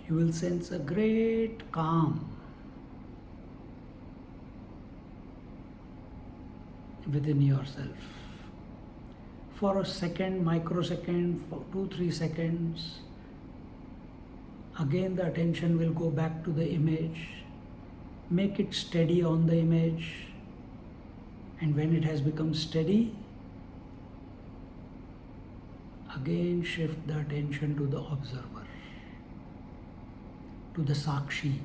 [SPEAKER 1] You will sense a great calm within yourself. For a second, microsecond, for 2-3 seconds, again the attention will go back to the image. Make it steady on the image, and when it has become steady, again shift the attention to the observer, to the Sakshi.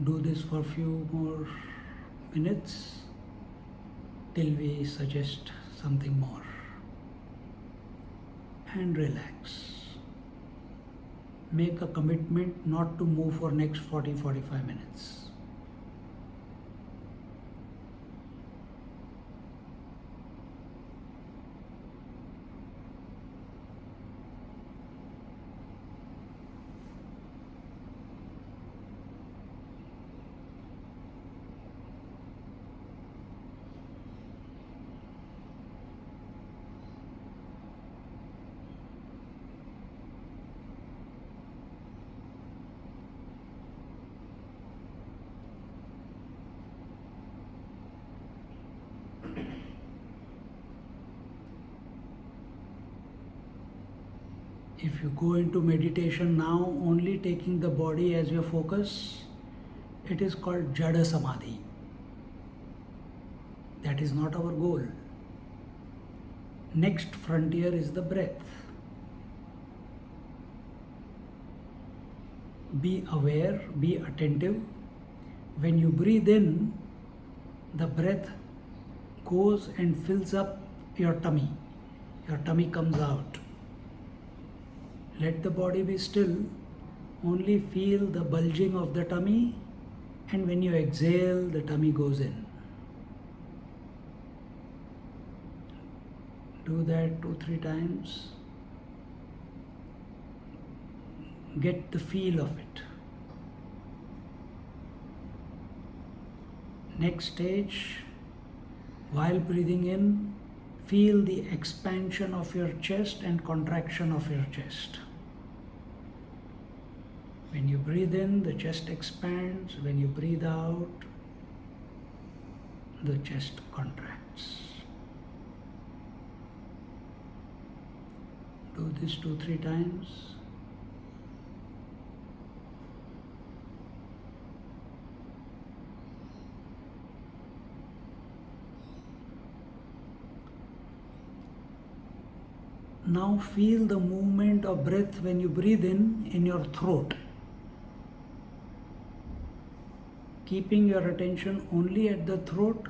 [SPEAKER 1] Do this for a few more minutes till we suggest something more. And relax. Make a commitment not to move for next 40-45 minutes. If you go into meditation now, only taking the body as your focus, it is called Jada Samadhi. That is not our goal. Next frontier is the breath. Be aware, be attentive. When you breathe in, the breath goes and fills up your tummy. Your tummy comes out. Let the body be still. Only feel the bulging of the tummy, and when you exhale, the tummy goes in. Do that 2-3 times. Get the feel of it. Next stage, while breathing in, feel the expansion of your chest and contraction of your chest. When you breathe in, the chest expands. When you breathe out, the chest contracts. Do this 2-3 times. Now feel the movement of breath when you breathe in your throat. Keeping your attention only at the throat,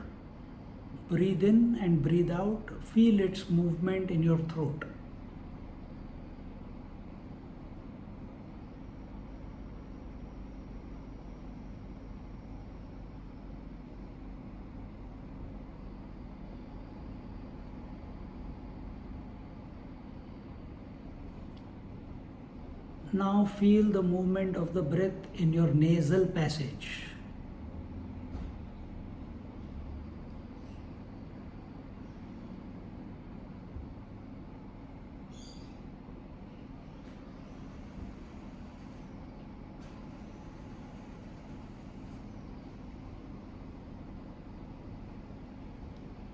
[SPEAKER 1] breathe in and breathe out. Feel its movement in your throat. Now feel the movement of the breath in your nasal passage.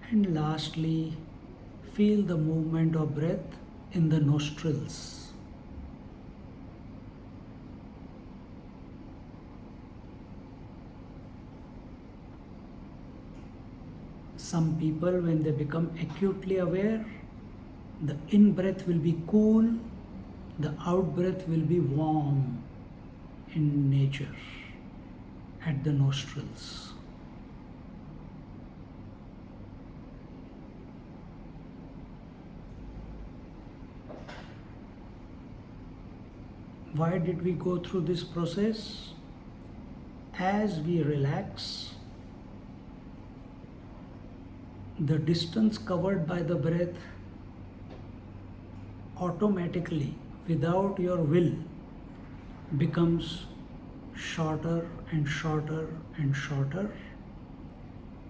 [SPEAKER 1] And lastly, feel the movement of breath in the nostrils. Some people, when they become acutely aware, the in-breath will be cool, the out-breath will be warm in nature at the nostrils. Why did we go through this process? As we relax, the distance covered by the breath automatically, without your will, becomes shorter and shorter and shorter.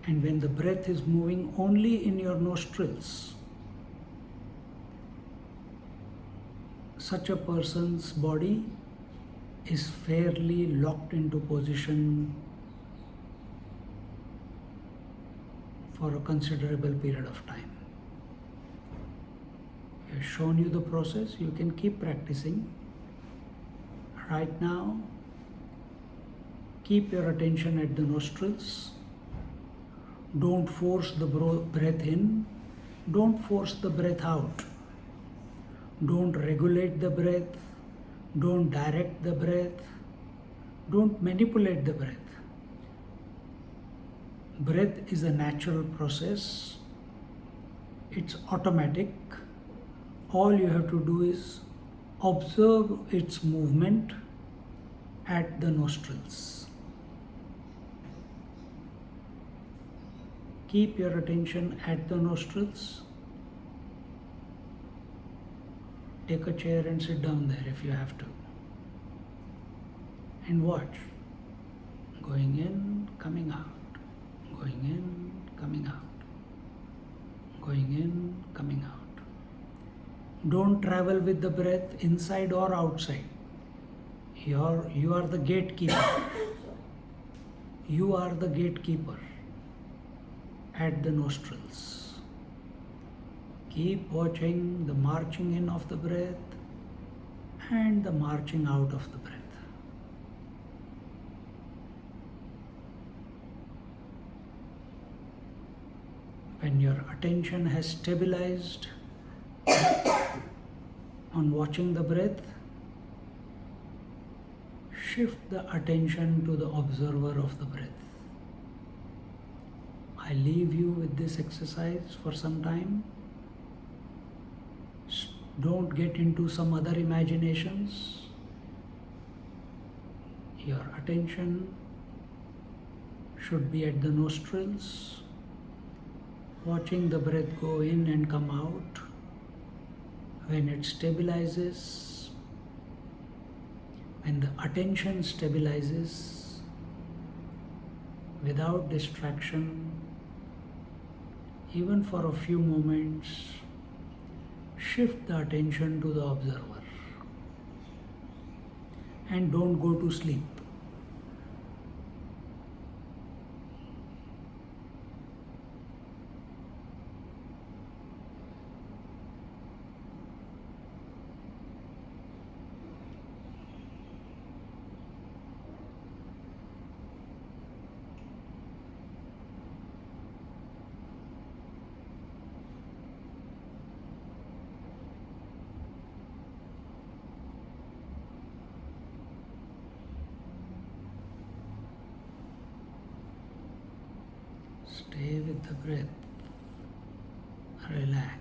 [SPEAKER 1] And when the breath is moving only in your nostrils, such a person's body is fairly locked into position for a considerable period of time. I have shown you the process. You can keep practicing. Right now, keep your attention at the nostrils. Don't force the breath in. Don't force the breath out. Don't regulate the breath. Don't direct the breath. Don't manipulate the breath. Breath is a natural process. It's automatic. All you have to do is observe its movement at the nostrils. Keep your attention at the nostrils. Take a chair and sit down there if you have to. And watch. Going in, coming out. Going in, coming out. Going in, coming out. Don't travel with the breath inside or outside. You are the gatekeeper. You are the gatekeeper at the nostrils. Keep watching the marching in of the breath and the marching out of the breath. When your attention has stabilized on watching the breath, shift the attention to the observer of the breath. I leave you with this exercise for some time. Don't get into some other imaginations. Your attention should be at the nostrils, watching the breath go in and come out. When it stabilizes, when the attention stabilizes without distraction, even for a few moments, shift the attention to the observer and don't go to sleep. Stay with the breath. Relax.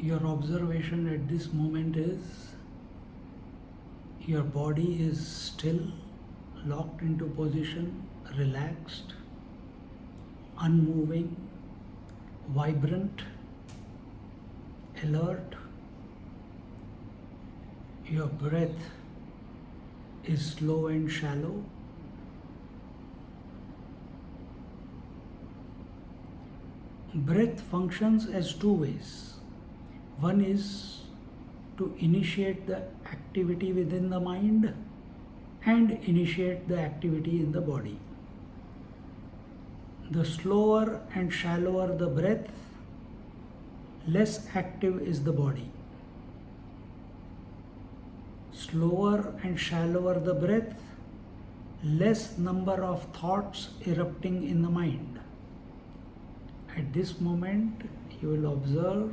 [SPEAKER 1] Your observation at this moment is your body is still, locked into position, relaxed, unmoving, vibrant, alert. Your breath is slow and shallow. Breath functions as two ways. One is to initiate the activity within the mind and initiate the activity in the body. The slower and shallower the breath, less active is the body. Slower and shallower the breath, less number of thoughts erupting in the mind. At this moment, you will observe,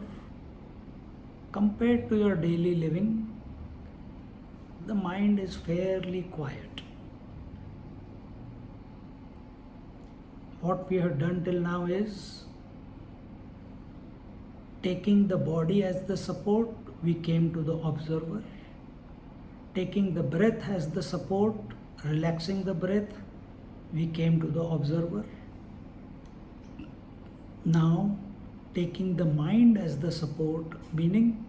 [SPEAKER 1] compared to your daily living, the mind is fairly quiet. What we have done till now is, taking the body as the support, we came to the observer. Taking the breath as the support, relaxing the breath, we came to the observer. Now, taking the mind as the support, meaning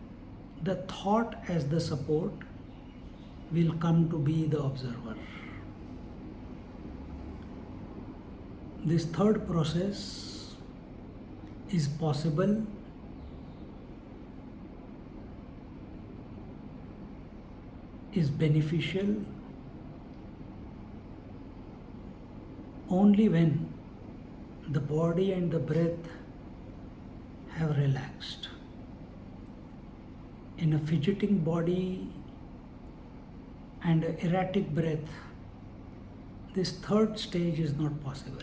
[SPEAKER 1] the thought as the support, will come to be the observer. This third process is possible is beneficial only when the body and the breath have relaxed. In a fidgeting body and an erratic breath, this third stage is not possible.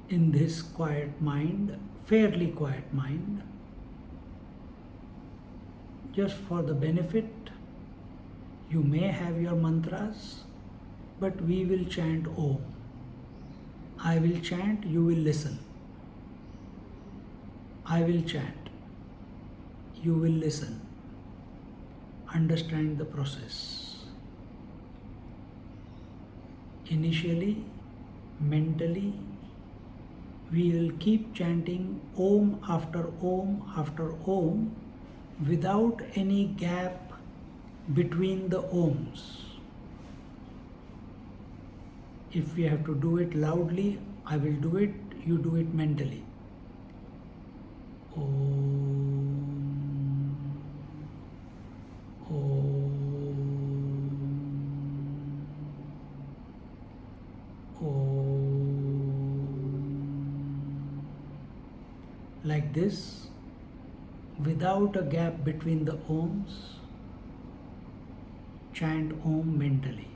[SPEAKER 1] In this quiet mind, fairly quiet mind, just for the benefit, you may have your mantras, but we will chant Om. I will chant, you will listen. I will chant, you will listen. Understand the process. Initially, mentally, we will keep chanting Om after Om after Om without any gap between the Oms. If we have to do it loudly, I will do it, you do it mentally. Om, Om, Om. Like this, without a gap between the Oms, chant Om mentally.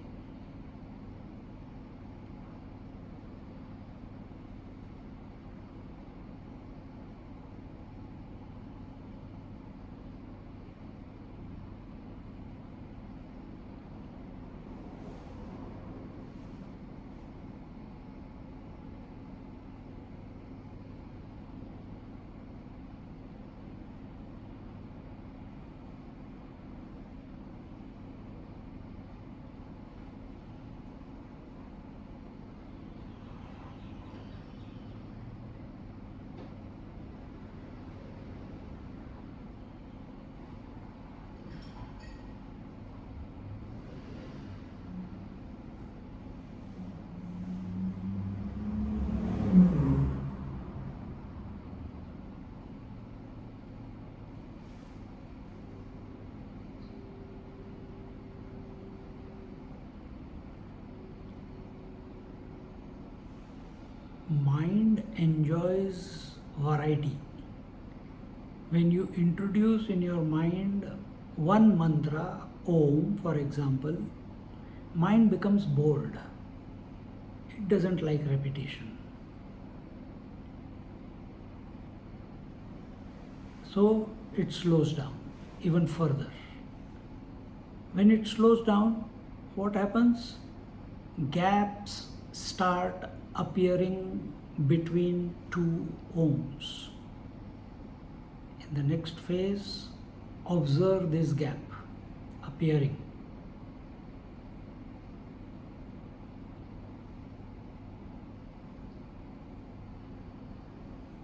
[SPEAKER 1] Mind enjoys variety. When you introduce in your mind one mantra, Om for example, mind becomes bored. It doesn't like repetition. So it slows down even further. When it slows down, what happens? Gaps start appearing between two Oms. In the next phase, observe this gap appearing.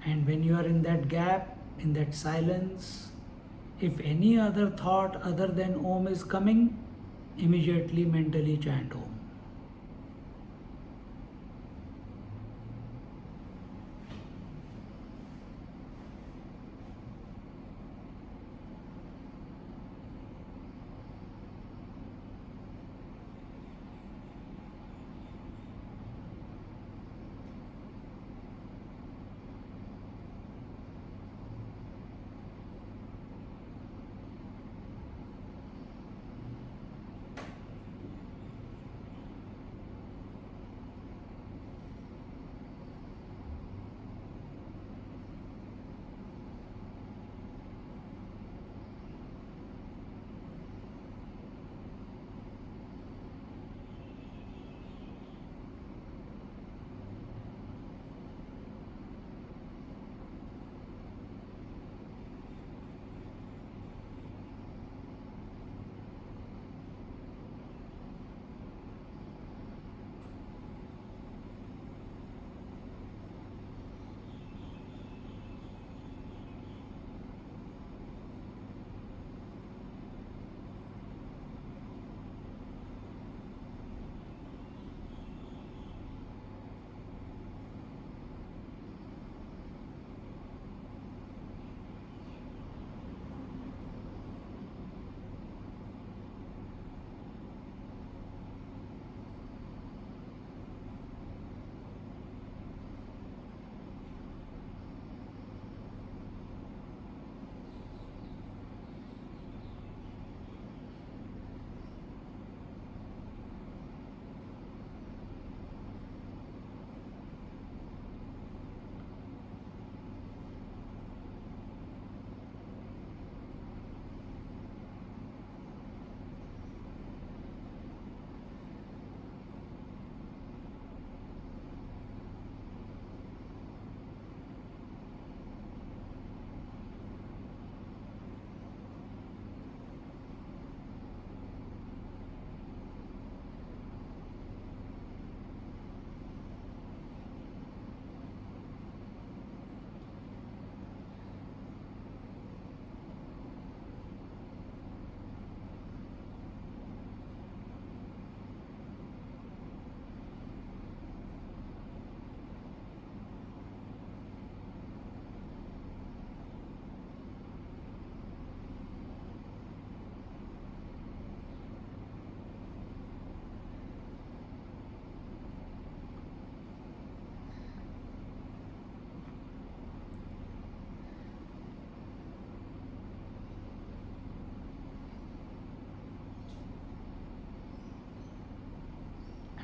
[SPEAKER 1] And when you are in that gap, in that silence, if any other thought other than Om is coming, immediately mentally chant Om.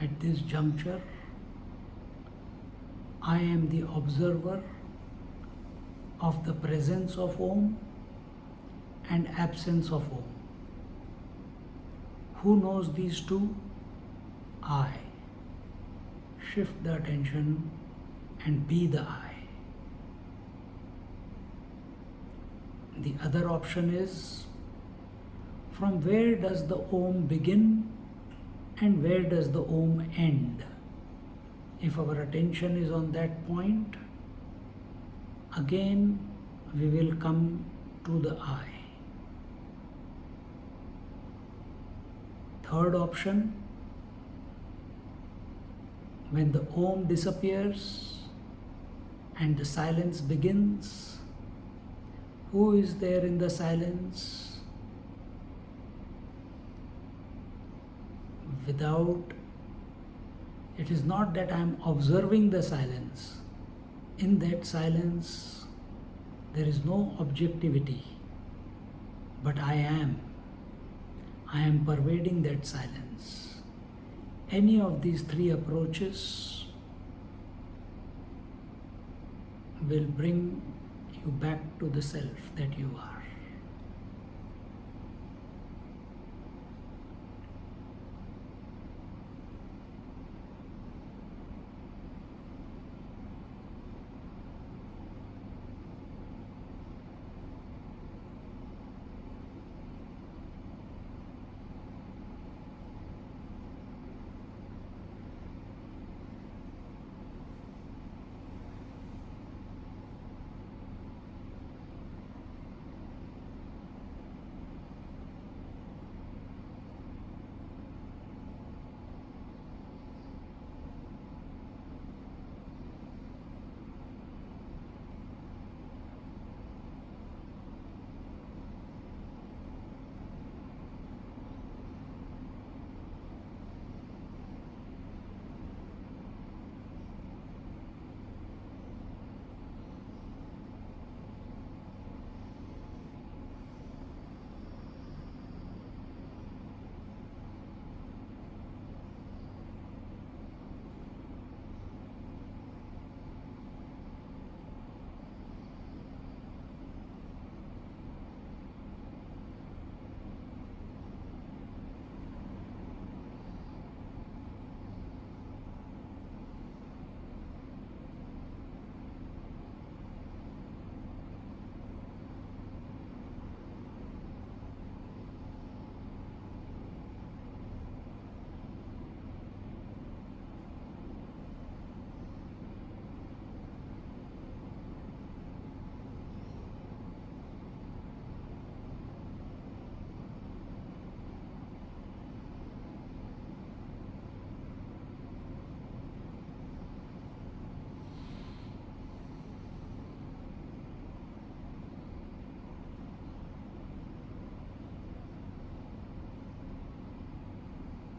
[SPEAKER 1] At this juncture, I am the observer of the presence of Om and absence of Om. Who knows these two? I. Shift the attention and be the I. The other option is, from where does the Om begin and where does the Om end? If our attention is on that point, again we will come to the I. Third option, when the Om disappears and the silence begins, who is there in the silence? It is not that I am observing the silence. In that silence, there is no objectivity, but I am pervading that silence. Any of these three approaches will bring you back to the self that you are.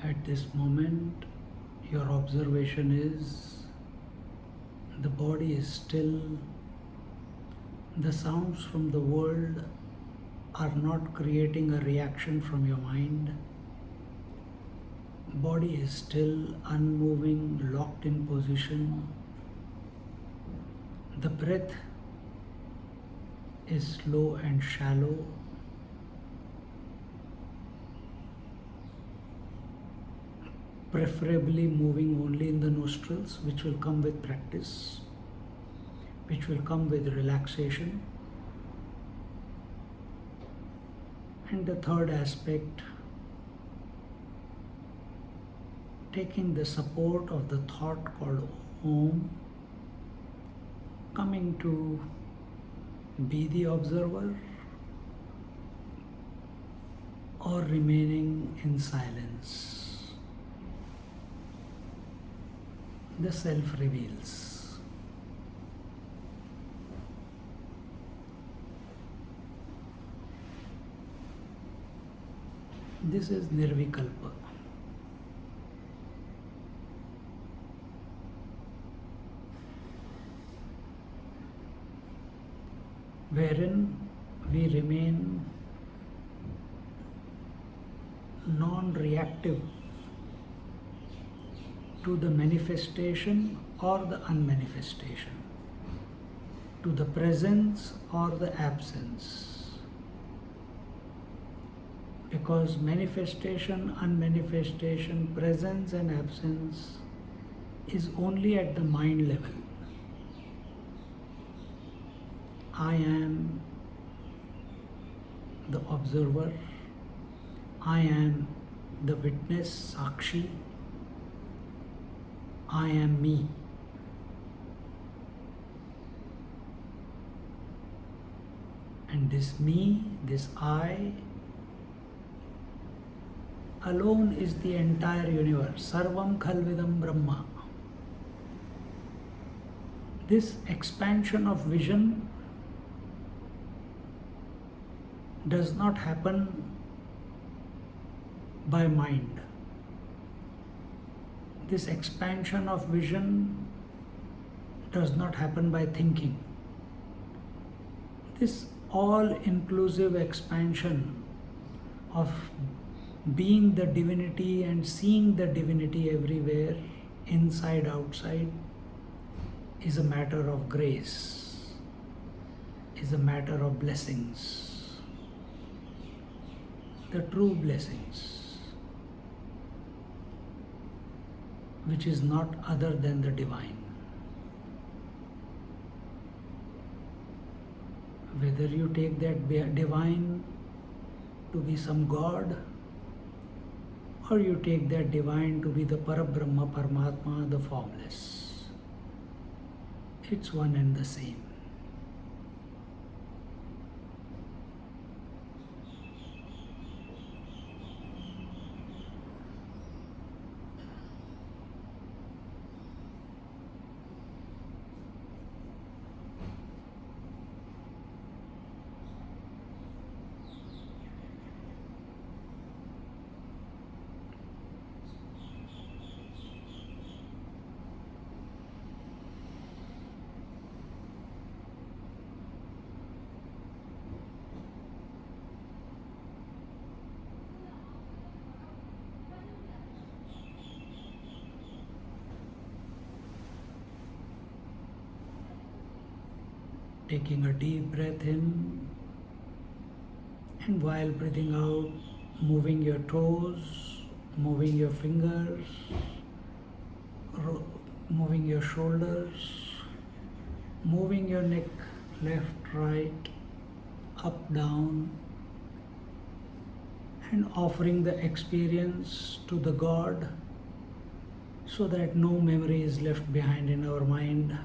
[SPEAKER 1] At this moment, your observation is the body is still, the sounds from the world are not creating a reaction from your mind. Body is still unmoving, locked in position. The breath is slow and shallow. Preferably moving only in the nostrils, which will come with practice, which will come with relaxation. And the third aspect, taking the support of the thought called Om, coming to be the observer or remaining in silence. The self reveals. This is Nirvikalpa. Wherein we remain non-reactive to the manifestation or the unmanifestation, to the presence or the absence. Because manifestation, unmanifestation, presence and absence is only at the mind level. I am the observer, I am the witness, Sakshi, I am me. And this me, this I, alone is the entire universe. Sarvam Khalvidam Brahma. This expansion of vision does not happen by mind. This expansion of vision does not happen by thinking. This all-inclusive expansion of being the divinity and seeing the divinity everywhere, inside, outside, is a matter of grace, is a matter of blessings, the true blessings, which is not other than the divine. Whether you take that divine to be some god, or you take that divine to be the Parabrahma, Paramatma, the formless, it's one and the same. Taking a deep breath in, and while breathing out, moving your toes, moving your fingers, moving your shoulders, moving your neck left, right, up, down, and offering the experience to the God so that no memory is left behind in our mind.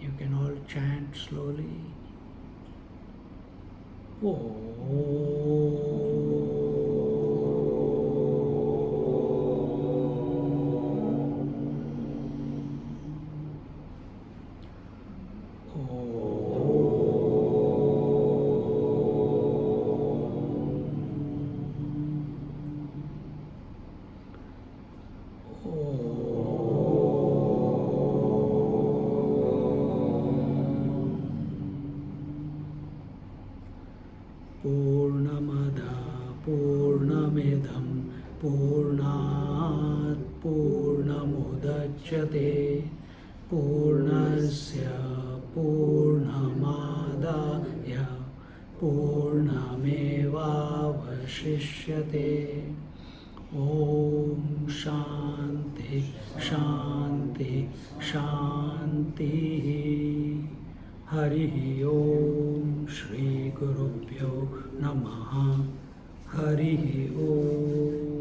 [SPEAKER 1] You can all chant slowly. Purnamada Purnamidam Purnat Purnamudachyate Purnasya Purnamadaya Purnamevavashishyate. Om Shanti Shanti Shanti. Hari Om Shri Gurubhyo Namaha. Hari Om.